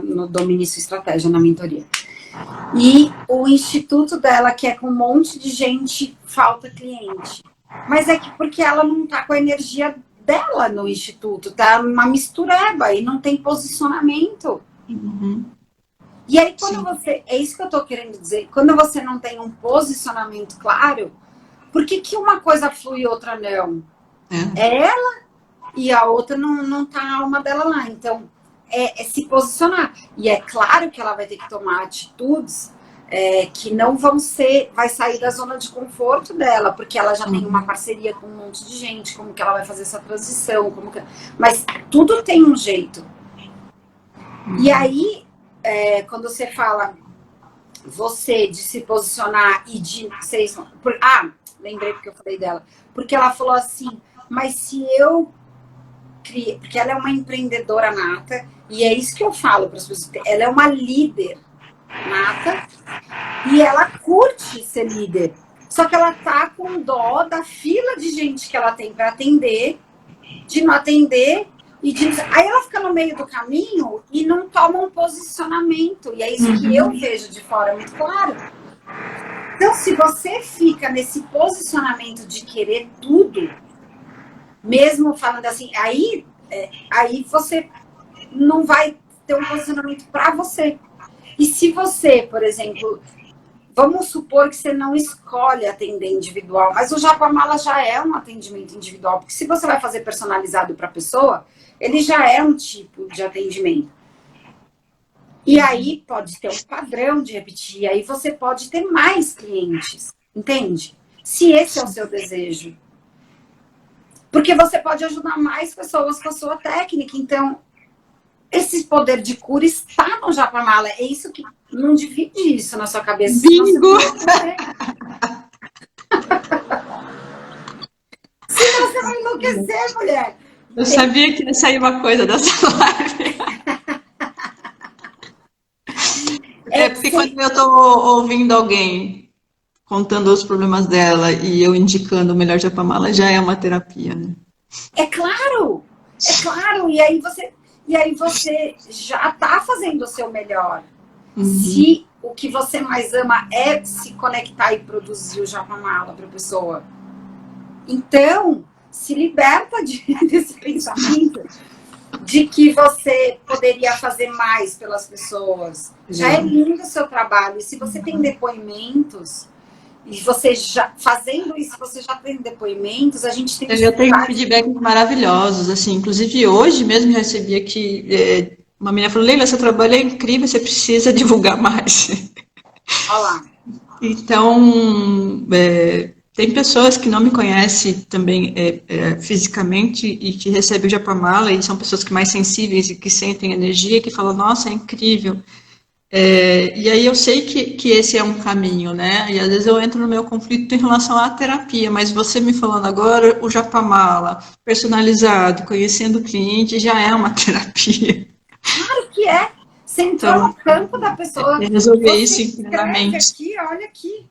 no Domínio Estratégia, na mentoria. E o instituto dela, que é com um monte de gente, falta cliente. Mas é que porque ela não está com a energia dela no instituto, tá uma mistureba e não tem posicionamento. Uhum. E aí, quando Sim. você. É isso que eu tô querendo dizer. Quando você não tem um posicionamento claro, por que uma coisa flui e outra não? É ela e a outra não tá a alma dela lá. Então, é se posicionar. E é claro que ela vai ter que tomar atitudes que não vão ser. Vai sair da zona de conforto dela, porque ela já tem uma parceria com um monte de gente, como que ela vai fazer essa transição, mas tudo tem um jeito. E aí, quando você fala você de se posicionar e de ser. Lembrei porque eu falei dela. Porque ela falou assim, mas se eu criei. Porque ela é uma empreendedora nata, e é isso que eu falo para as pessoas. Ela é uma líder nata e ela curte ser líder. Só que ela tá com dó da fila de gente que ela tem para atender, de não atender. Aí ela fica no meio do caminho e não toma um posicionamento. E é isso que eu vejo de fora muito claro. Então, se você fica nesse posicionamento de querer tudo, mesmo falando assim, aí você não vai ter um posicionamento para você. E se você, por exemplo, vamos supor que você não escolhe atender individual, mas o Japamala já é um atendimento individual, porque se você vai fazer personalizado para a pessoa, ele já é um tipo de atendimento. E aí pode ter um padrão de repetir, aí você pode ter mais clientes, entende? Se esse é o seu desejo. Porque você pode ajudar mais pessoas com a sua técnica. Então, esse poder de cura está no Japamala. É isso que não divide isso na sua cabeça. Bingo! Senão você vai enlouquecer, mulher. Eu sabia que ia sair uma coisa dessa live. Porque quando eu estou ouvindo alguém contando os problemas dela e eu indicando o melhor Japamala, já é uma terapia, né? É claro! E aí você já está fazendo o seu melhor. Se o que você mais ama é se conectar e produzir o Japamala para a pessoa. Então, se liberta desse pensamento de que você poderia fazer mais pelas pessoas. Já é lindo o seu trabalho. E se você tem depoimentos, e você já fazendo isso, você já tem depoimentos, a gente tem... Eu tenho feedbacks maravilhosos, assim, inclusive hoje mesmo eu recebi aqui, uma menina falou, Leila, seu trabalho é incrível, você precisa divulgar mais. Olha lá. Então, tem pessoas que não me conhecem também fisicamente e que recebem o Japamala e são pessoas que mais sensíveis e que sentem energia, que falam, nossa, é incrível. E aí eu sei que esse é um caminho, né? E às vezes eu entro no meu conflito em relação à terapia, mas você me falando agora, o Japamala personalizado, conhecendo o cliente, já é uma terapia. Claro que é. Você entrou no campo da pessoa. Resolver isso internamente. Aqui, olha aqui.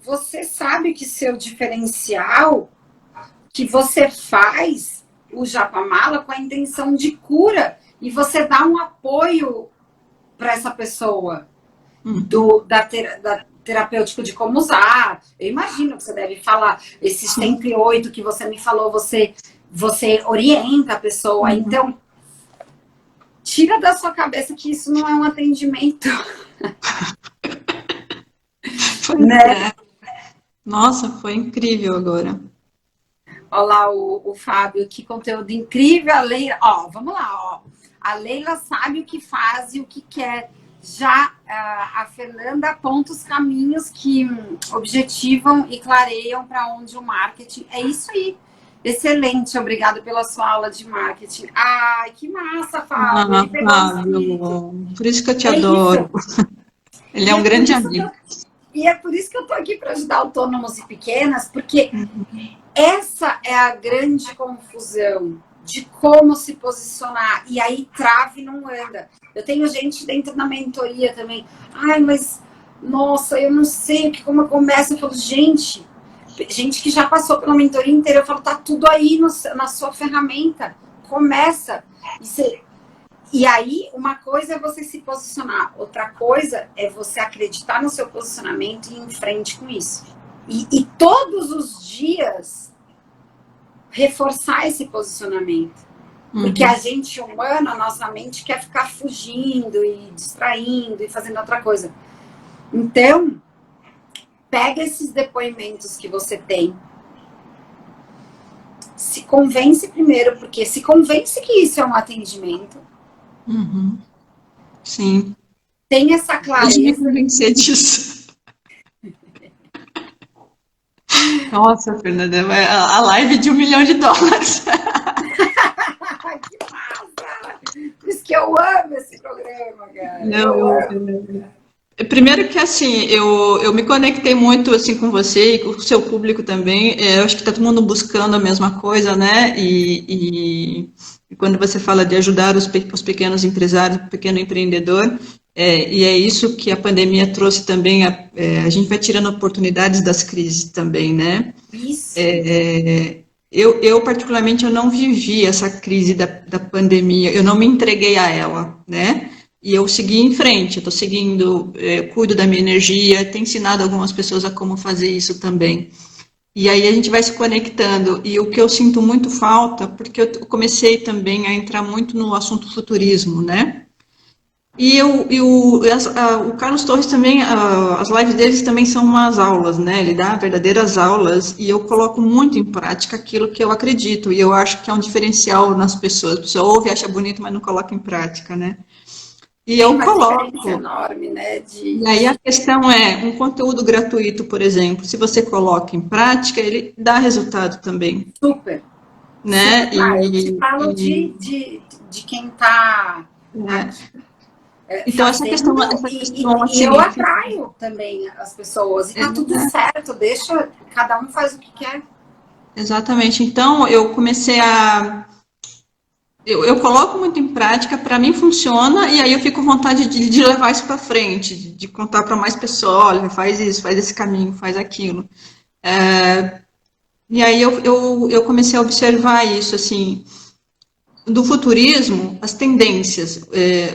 Você sabe que seu diferencial, que você faz o Japamala com a intenção de cura e você dá um apoio para essa pessoa da terapêutico de como usar. Eu imagino que você deve falar esses 108 que você me falou, você orienta a pessoa. Então, tira da sua cabeça que isso não é um atendimento. Né? Nossa, foi incrível agora. Olha lá o Fábio, que conteúdo incrível. A Leila, vamos lá, A Leila sabe o que faz e o que quer. Já a Fernanda aponta os caminhos que objetivam e clareiam para onde o marketing. É isso aí. Excelente, obrigada pela sua aula de marketing. Ai, que massa, Fábio. Fábio, por isso que eu te adoro. Ele é um grande amigo. E é por isso que eu estou aqui para ajudar autônomos e pequenas, porque essa é a grande confusão de como se posicionar. E aí trave não anda. Eu tenho gente dentro da mentoria também. Ai, mas, nossa, eu não sei como eu começo. Eu falo, gente que já passou pela mentoria inteira, eu falo, tá tudo aí na sua ferramenta. Começa. E aí, uma coisa é você se posicionar, outra coisa é você acreditar no seu posicionamento e ir em frente com isso. E todos os dias reforçar esse posicionamento. Porque a gente humana, a nossa mente quer ficar fugindo e distraindo e fazendo outra coisa. Então, pega esses depoimentos que você tem, se convence primeiro, porque se convence que isso é um atendimento. Sim. Tem essa clareza. Deixa eu me convencer disso. Nossa, Fernanda, a live de $1 milhão. Que massa! Por isso que eu amo esse programa, cara. Primeiro que, assim, eu me conectei muito, assim, com você e com o seu público também. Eu acho que está todo mundo buscando a mesma coisa, né? E quando você fala de ajudar os pequenos empresários, o pequeno empreendedor, e é isso que a pandemia trouxe também. A gente vai tirando oportunidades das crises também, né? Isso. Eu particularmente, eu não vivi essa crise da pandemia, eu não me entreguei a ela, né? E eu segui em frente, eu estou seguindo, cuido da minha energia, tenho ensinado algumas pessoas a como fazer isso também. E aí a gente vai se conectando. E o que eu sinto muito falta, porque eu comecei também a entrar muito no assunto futurismo, né? E o Carlos Torres também, as lives deles também são umas aulas, né? Ele dá verdadeiras aulas e eu coloco muito em prática aquilo que eu acredito. E eu acho que é um diferencial nas pessoas. A pessoa ouve, acha bonito, mas não coloca em prática, né? E eu coloco. Enorme, né? E aí a questão é, um conteúdo gratuito, por exemplo, se você coloca em prática, ele dá resultado também. Super. né? Eu te falo de quem está então, fazendo, essa questão e assim, eu atraio também as pessoas, e tá tudo certo, deixa, cada um faz o que quer. exatamente. Então, eu comecei a. Eu coloco muito em prática, para mim funciona, e aí eu fico com vontade de levar isso para frente, de contar para mais pessoas: olha, faz isso, faz esse caminho, faz aquilo. E aí eu comecei a observar isso, assim, do futurismo, as tendências.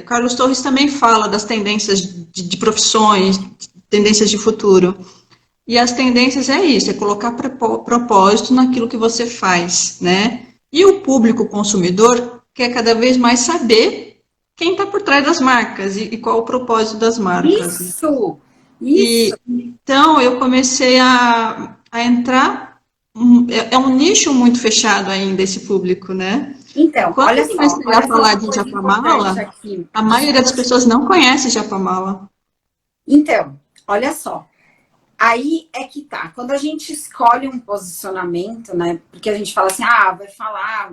Carlos Torres também fala das tendências de profissões, tendências de futuro. E as tendências é isso, é colocar propósito naquilo que você faz, né? E o público consumidor quer cada vez mais saber quem está por trás das marcas e qual o propósito das marcas. Isso! E então eu comecei a entrar. É um nicho muito fechado ainda esse público, né? Então, Quando olha eu só, comecei a olha só falar uma de coisa importante Japamala, aqui. a maioria das pessoas não conhece Japamala. Então, olha só. Aí é que tá. Quando a gente escolhe um posicionamento, né? Porque a gente fala assim, vai falar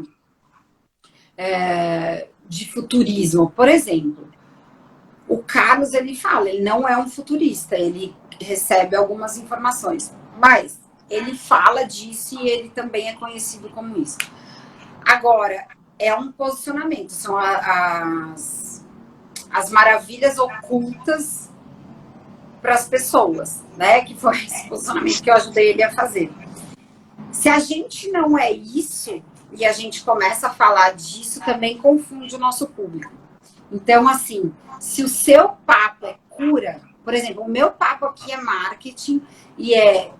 de futurismo, por exemplo. O Carlos, ele fala, ele não é um futurista, ele recebe algumas informações, mas ele fala disso e ele também é conhecido como isso. Agora, é um posicionamento, são as maravilhas ocultas para as pessoas, né? Que foi esse posicionamento que eu ajudei ele a fazer. Se a gente não é isso e a gente começa a falar disso, também confunde o nosso público. Então, assim, se o seu papo é cura, por exemplo, o meu papo aqui é marketing e é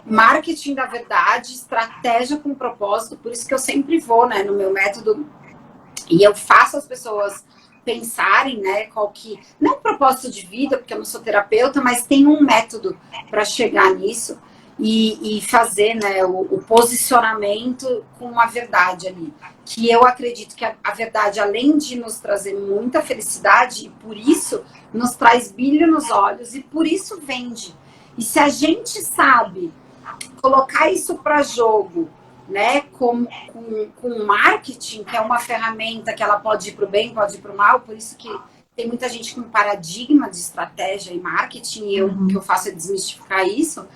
marketing da verdade, estratégia com propósito, por isso que eu sempre vou, né, no meu método e eu faço as pessoas pensarem, né, qual que, não propósito de vida, porque eu não sou terapeuta, mas tem um método para chegar nisso e fazer, né, o posicionamento com a verdade ali. Que eu acredito que a verdade, além de nos trazer muita felicidade, e por isso nos traz brilho nos olhos, e por isso vende. E se a gente sabe colocar isso para jogo, né, com marketing, que é uma ferramenta que ela pode ir para o bem, pode ir para o mal, por isso que tem muita gente com paradigma de estratégia e marketing, e o que eu faço é desmistificar isso,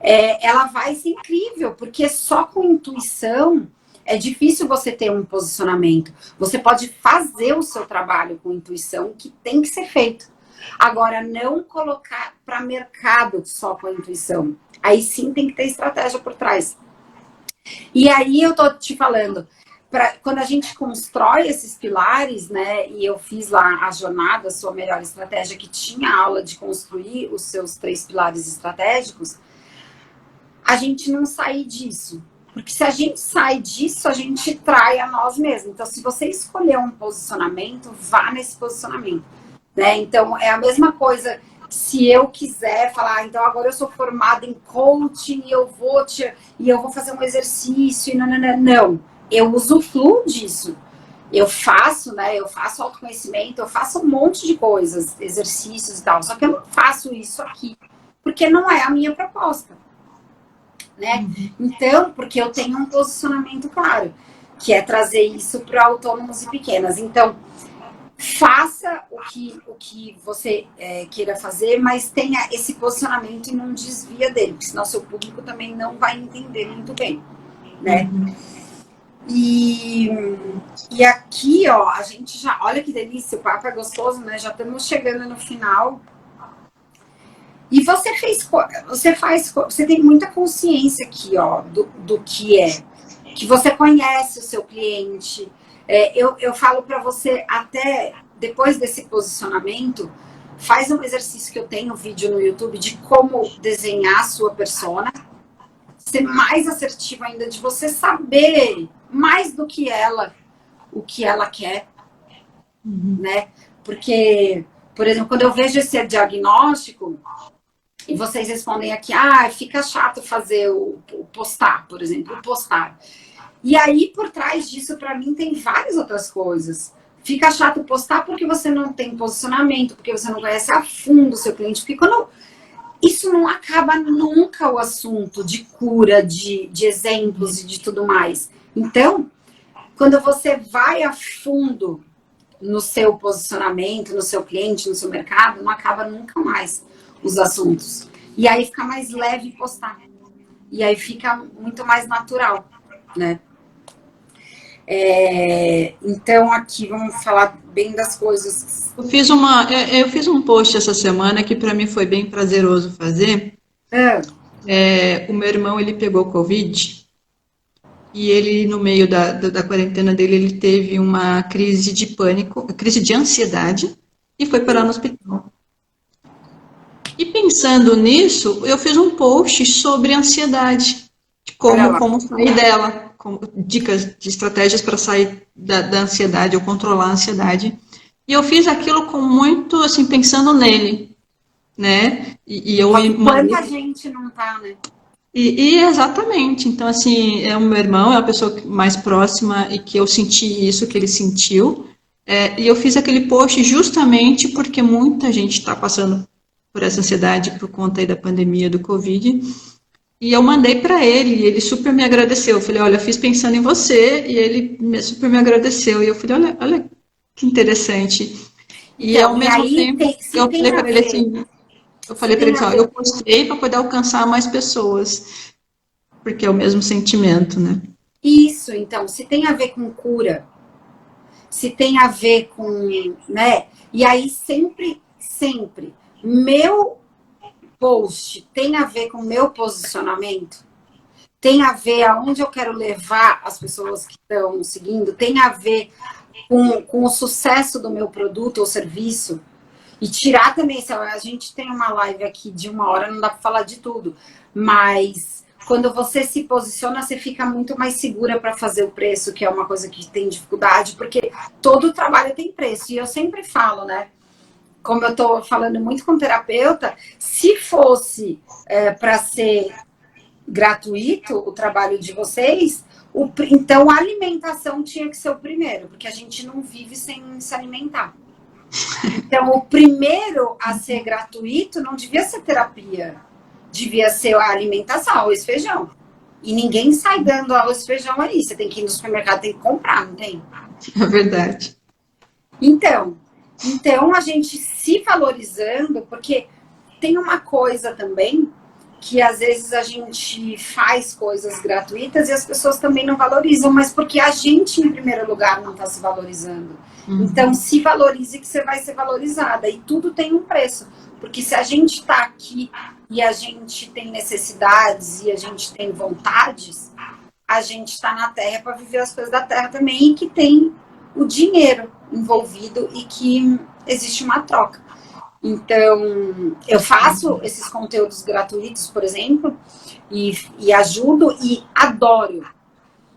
ela vai ser incrível, porque só com intuição é difícil você ter um posicionamento. Você pode fazer o seu trabalho com intuição, que tem que ser feito. Agora, não colocar para mercado só com a intuição. Aí sim tem que ter estratégia por trás. E aí eu tô te falando, quando a gente constrói esses pilares, né? E eu fiz lá a jornada, Sua Melhor Estratégia, que tinha aula de construir os seus 3 pilares estratégicos, a gente não sair disso. Porque se a gente sai disso, a gente trai a nós mesmos. Então, se você escolher um posicionamento, vá nesse posicionamento. Né? Então, é a mesma coisa se eu quiser falar, então agora eu sou formada em coaching e eu vou fazer um exercício. Não, eu usufruo disso. Eu faço, né? Eu faço autoconhecimento, eu faço um monte de coisas, exercícios e tal. Só que eu não faço isso aqui, porque não é a minha proposta. Né? Então, porque eu tenho um posicionamento claro, que é trazer isso para autônomos e pequenas. Então, faça o que você queira fazer, mas tenha esse posicionamento e não desvia dele, porque senão seu público também não vai entender muito bem, né? E aqui, ó, a gente já... Olha que delícia, o papo é gostoso, né? Já estamos chegando no final. E você tem muita consciência aqui, ó, do que é. Que você conhece o seu cliente. Eu falo para você, até depois desse posicionamento, faz um exercício que eu tenho, um vídeo no YouTube, de como desenhar a sua persona. Ser mais assertivo ainda, de você saber mais do que ela, o que ela quer. Né? Porque, por exemplo, quando eu vejo esse diagnóstico... E vocês respondem aqui, fica chato fazer o postar, por exemplo, o postar. E aí, por trás disso, para mim, tem várias outras coisas. Fica chato postar porque você não tem posicionamento, porque você não conhece a fundo o seu cliente. Porque isso não acaba nunca o assunto de cura, de exemplos e de tudo mais. Então, quando você vai a fundo no seu posicionamento, no seu cliente, no seu mercado, não acaba nunca mais os assuntos. E aí fica mais leve postar. E aí fica muito mais natural, né? Então, aqui vamos falar bem das coisas. Eu fiz um post essa semana que para mim foi bem prazeroso fazer. O meu irmão, ele pegou Covid e ele, no meio da quarentena dele, ele teve uma crise de pânico, crise de ansiedade e foi parar no hospital. E pensando nisso, eu fiz um post sobre ansiedade, de como sair dela, dicas de estratégias para sair da ansiedade ou controlar a ansiedade. E eu fiz aquilo com muito, assim, pensando nele, né? Quanta gente não tá, né? Exatamente. Então, assim, é o meu irmão, é a pessoa mais próxima e que eu senti isso que ele sentiu. E eu fiz aquele post justamente porque muita gente está passando por essa ansiedade por conta aí da pandemia do Covid. E eu mandei para ele e ele super me agradeceu. Eu falei, olha, eu fiz pensando em você e ele super me agradeceu. E eu falei, olha que interessante. E então, ao mesmo tempo, eu falei para ele assim, eu postei para poder alcançar mais pessoas, porque é o mesmo sentimento, né? Isso, então, se tem a ver com cura, se tem a ver com, né? E aí sempre, meu post tem a ver com o meu posicionamento, tem a ver aonde eu quero levar as pessoas que estão seguindo, tem a ver com o sucesso do meu produto ou serviço. E tirar também, a gente tem uma live aqui de 1 hora, não dá para falar de tudo, mas quando você se posiciona, você fica muito mais segura para fazer o preço, que é uma coisa que tem dificuldade, porque todo trabalho tem preço. E eu sempre falo, né? Como eu estou falando muito com terapeuta, se fosse para ser gratuito o trabalho de vocês, então a alimentação tinha que ser o primeiro, porque a gente não vive sem se alimentar. Então, o primeiro a ser gratuito não devia ser terapia, devia ser a alimentação, arroz e feijão. E ninguém sai dando arroz e feijão ali. Você tem que ir no supermercado, tem que comprar, não tem? É verdade. Então a gente se valorizando, porque tem uma coisa também que às vezes a gente faz coisas gratuitas e as pessoas também não valorizam, mas porque a gente, em primeiro lugar, não está se valorizando. Então, se valorize que você vai ser valorizada. E tudo tem um preço. Porque se a gente está aqui e a gente tem necessidades e a gente tem vontades, a gente está na Terra para viver as coisas da Terra também e que tem o dinheiro envolvido e que existe uma troca. Então, eu faço esses conteúdos gratuitos, por exemplo, e ajudo e adoro.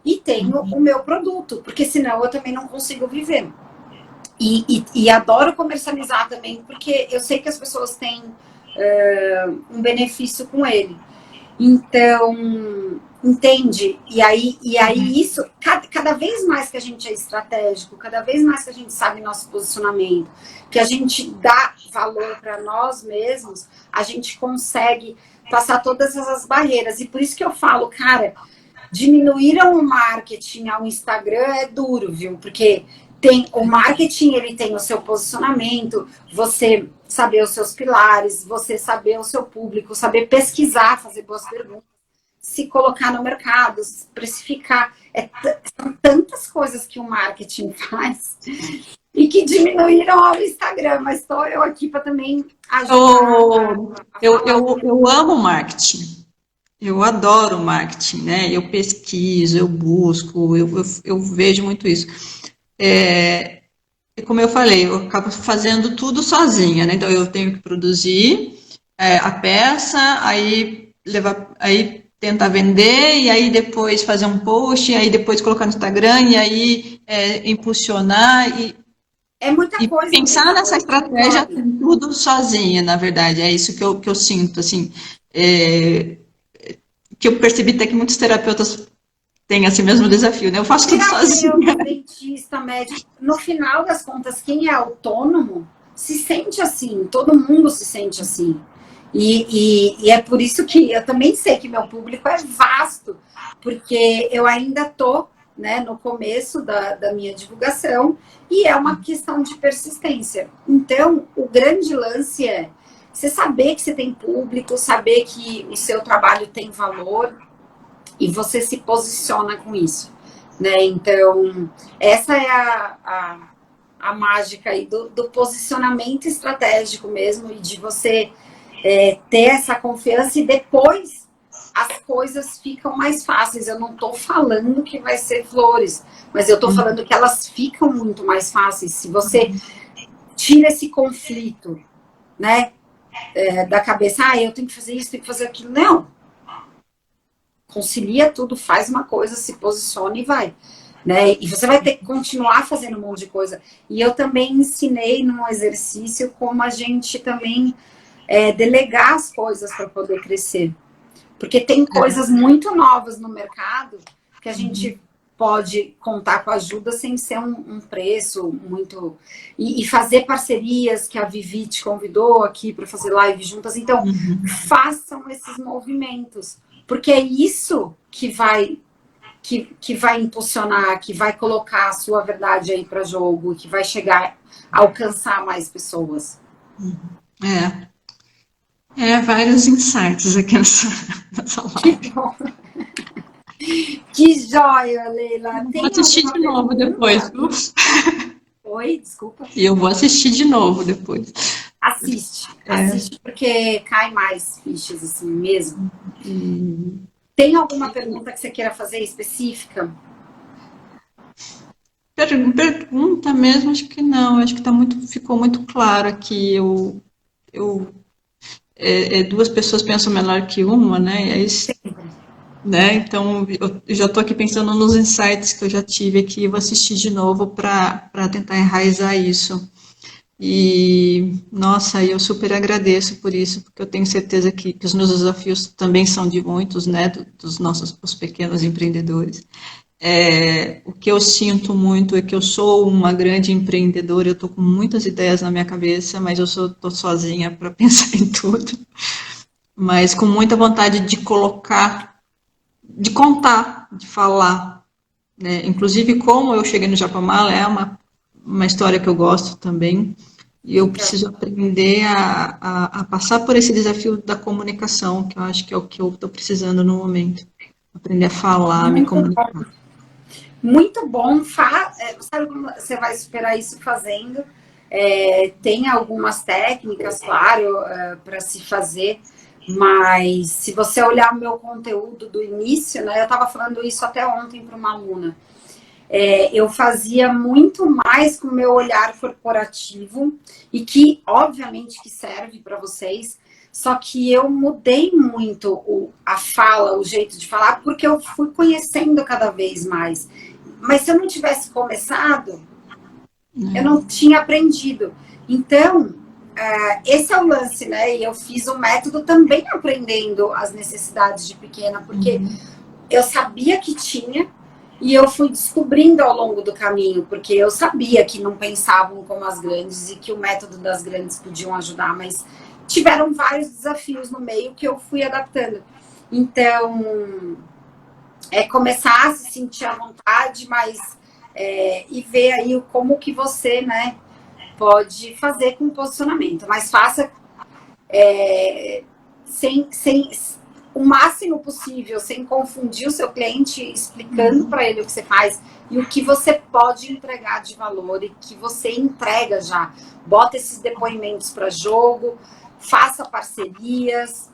E tenho o meu produto, porque senão eu também não consigo viver. E adoro comercializar também, porque eu sei que as pessoas têm um benefício com ele. Então, entende? E aí isso, cada vez mais que a gente é estratégico, cada vez mais que a gente sabe nosso posicionamento, que a gente dá valor para nós mesmos, a gente consegue passar todas essas barreiras. E por isso que eu falo, cara, diminuíram o marketing ao Instagram é duro, viu? Porque o marketing, ele tem o seu posicionamento, você saber os seus pilares, você saber o seu público, saber pesquisar, fazer boas perguntas, se colocar no mercado, se precificar. São tantas coisas que o marketing faz e que diminuíram ao Instagram, mas estou eu aqui para também ajudar. Eu amo marketing. Eu adoro marketing, né? Eu pesquiso, eu busco, eu vejo muito isso. Como eu falei, eu acabo fazendo tudo sozinha, né? Então eu tenho que produzir a peça, aí tentar vender, e aí depois fazer um post, e aí depois colocar no Instagram, e aí impulsionar é muita coisa. Pensar nessa estratégia tudo sozinha, na verdade, é isso que eu sinto, assim, que eu percebi até que muitos terapeutas têm esse mesmo desafio, né? Eu faço tudo sozinha. Dentista, médico, no final das contas, quem é autônomo se sente assim, todo mundo se sente assim. E é por isso que eu também sei que meu público é vasto, porque eu ainda estou né, no começo da minha divulgação, e é uma questão de persistência. Então, o grande lance é você saber que você tem público, saber que o seu trabalho tem valor e você se posiciona com isso, né? Então, essa é a mágica aí do posicionamento estratégico mesmo e de você ter essa confiança e depois as coisas ficam mais fáceis. Eu não estou falando que vai ser flores, mas eu estou falando que elas ficam muito mais fáceis se você tira esse conflito, né, da cabeça. Eu tenho que fazer isso, tenho que fazer aquilo. Não. Concilia tudo, faz uma coisa, se posiciona e vai. Né? E você vai ter que continuar fazendo um monte de coisa. E eu também ensinei num exercício como a gente também delegar as coisas para poder crescer. Porque tem coisas muito novas no mercado que a gente pode contar com ajuda sem ser um preço muito... E fazer parcerias, que a Vivi te convidou aqui para fazer live juntas. Então, façam esses movimentos. Porque é isso que vai impulsionar, que vai colocar a sua verdade aí para jogo, que vai chegar a alcançar mais pessoas. Vários insights aqui nessa live. Que bom. Que joia, Leila. Vou assistir de novo depois. Oi, desculpa. E eu vou assistir de novo depois. Assiste porque cai mais fichas assim mesmo. Tem alguma pergunta que você queira fazer específica? Pergunta mesmo, acho que não. Acho que ficou muito claro aqui. Duas pessoas pensam melhor que uma, né? E aí, né? Então, eu já estou aqui pensando nos insights que eu já tive aqui. Vou assistir de novo para tentar enraizar isso. E, nossa, eu super agradeço por isso, porque eu tenho certeza que os meus desafios também são de muitos, né, os pequenos empreendedores. O que eu sinto muito é que eu sou uma grande empreendedora, eu estou com muitas ideias na minha cabeça, mas eu estou sozinha para pensar em tudo. Mas com muita vontade de colocar, de contar, de falar. Né? Inclusive, como eu cheguei no Japamala, é uma história que eu gosto também. E eu preciso aprender a passar por esse desafio da comunicação, que eu acho que é o que eu estou precisando no momento. Aprender a falar, me comunicar. Muito bom. Sabe como você vai superar isso fazendo? Tem algumas técnicas, claro, para se fazer, mas se você olhar o meu conteúdo do início, né, eu estava falando isso até ontem para uma aluna. Eu fazia muito mais com o meu olhar corporativo e que, obviamente, que serve para vocês, só que eu mudei muito a fala, o jeito de falar, porque eu fui conhecendo cada vez mais. Mas se eu não tivesse começado, eu não tinha aprendido. Então, esse é o lance, né? E eu fiz o método também aprendendo as necessidades de pequena, porque eu sabia que tinha, e eu fui descobrindo ao longo do caminho, porque eu sabia que não pensavam como as grandes e que o método das grandes podiam ajudar, mas tiveram vários desafios no meio que eu fui adaptando. Então, começar a se sentir à vontade, mas e ver aí como que você, né, pode fazer com posicionamento. Mas faça sem o máximo possível, sem confundir o seu cliente, explicando para ele o que você faz e o que você pode entregar de valor e que você entrega já. Bota esses depoimentos para jogo, faça parcerias,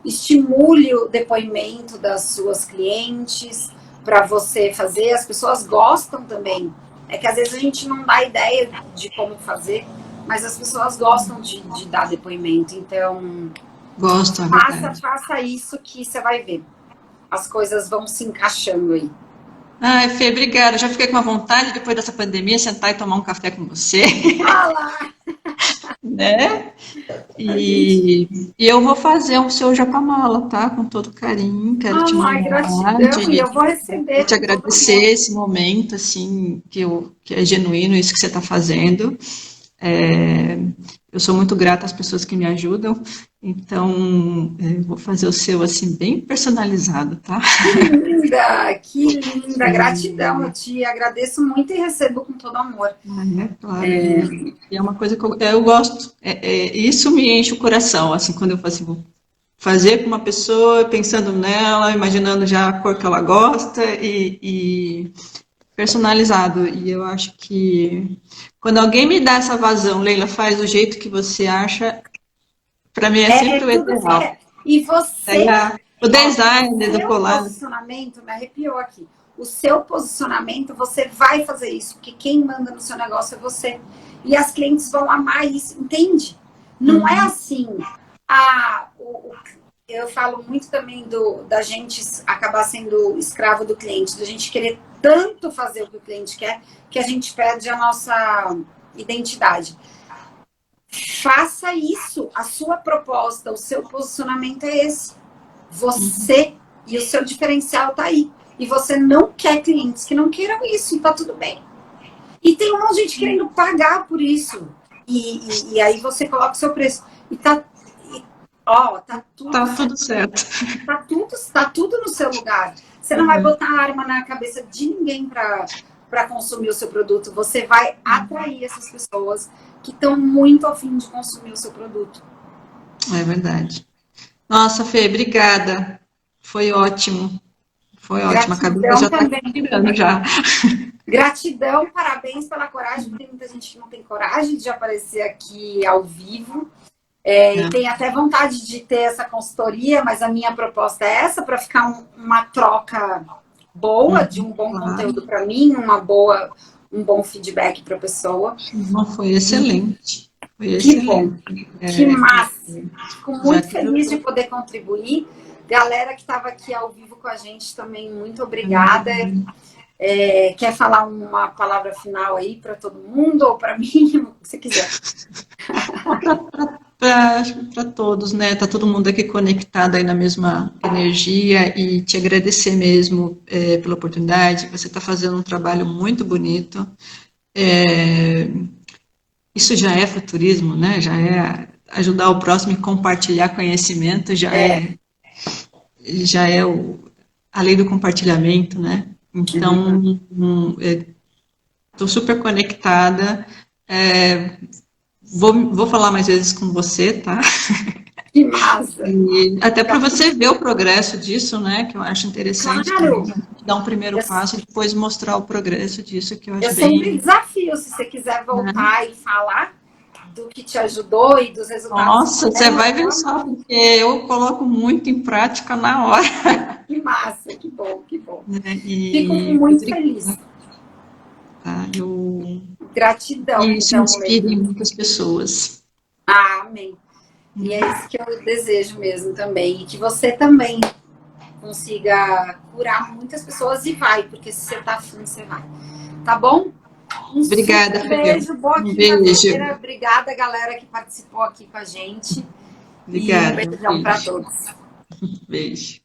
estimule o depoimento das suas clientes para você fazer. As pessoas gostam também. É que às vezes a gente não dá ideia de como fazer, mas as pessoas gostam de dar depoimento. Então, faça isso que você vai ver. As coisas vão se encaixando aí. Ai, Fê, obrigada. Já fiquei com uma vontade, depois dessa pandemia, sentar e tomar um café com você. Olá! Né? E eu vou fazer o seu Japamala, tá? Com todo carinho. Quero te mandar. Gratidão, e eu vou receber. Vou te agradecer esse momento, assim, que é genuíno, isso que você está fazendo. eu sou muito grata às pessoas que me ajudam, então eu vou fazer o seu assim bem personalizado, tá? Que linda, gratidão. Eu te agradeço muito e recebo com todo amor. Claro, e é uma coisa que eu gosto, isso me enche o coração, assim, quando eu faço, vou fazer com uma pessoa, pensando nela, imaginando já a cor que ela gosta e personalizado. E eu acho que quando alguém me dá essa vazão, Leila, faz do jeito que você acha, para mim é sempre o Tudo ideal. é. E você, O design do seu colar. posicionamento, me arrepiou aqui. O seu posicionamento, você vai fazer isso, porque quem manda no seu negócio é você. E as clientes vão amar isso, entende? Não é assim. Eu falo muito também da gente acabar sendo escravo do cliente, da gente querer tanto fazer o que o cliente quer, que a gente perde a nossa identidade. Faça isso, a sua proposta, o seu posicionamento é esse. Você e o seu diferencial tá aí. E você não quer clientes que não queiram isso, e tá tudo bem. E tem um monte de gente querendo pagar por isso. E aí você coloca o seu preço. E tá tudo certo. Tá tudo no seu lugar. Você não vai botar arma na cabeça de ninguém para consumir o seu produto. Você vai atrair essas pessoas que estão muito afim de consumir o seu produto. É verdade. Nossa, Fê, obrigada. Foi ótimo. Foi ótimo. A cabeça já está tirando já. Gratidão, parabéns pela coragem, porque tem muita gente que não tem coragem de aparecer aqui ao vivo. E tem até vontade de ter essa consultoria, mas a minha proposta é essa, para ficar uma troca boa, de um bom conteúdo para mim, um bom feedback para a pessoa. Foi excelente. Que bom, que massa. Fico muito feliz de poder contribuir. Galera que estava aqui ao vivo com a gente também, muito obrigada. Quer falar uma palavra final aí para todo mundo ou para mim, o que você quiser? Para todos, né? Tá todo mundo aqui conectado aí na mesma energia e te agradecer mesmo pela oportunidade. Você está fazendo um trabalho muito bonito. Isso já é futurismo, né? Já é ajudar o próximo e compartilhar conhecimento, já é a lei do compartilhamento, né? Então, estou super conectada. Vou falar mais vezes com você, tá? Que massa! E até para você ver o progresso disso, né? Que eu acho interessante. Claro! Dar um primeiro passo e depois mostrar o progresso disso, que eu acho eu sempre desafio, se você quiser voltar e falar do que te ajudou e dos resultados. Nossa, você vai ver só, porque eu coloco muito em prática na hora. Que massa, que bom, que bom. Fico muito feliz. Tá, Gratidão. E isso inspira em muitas pessoas. Amém. E é isso que eu desejo mesmo também. E que você também consiga curar muitas pessoas e vai, porque se você tá afim, você vai. Tá bom? Obrigada, beijo, boa quinta-feira. Obrigada, galera que participou aqui com a gente. Obrigada. E um beijão para todos. Beijo.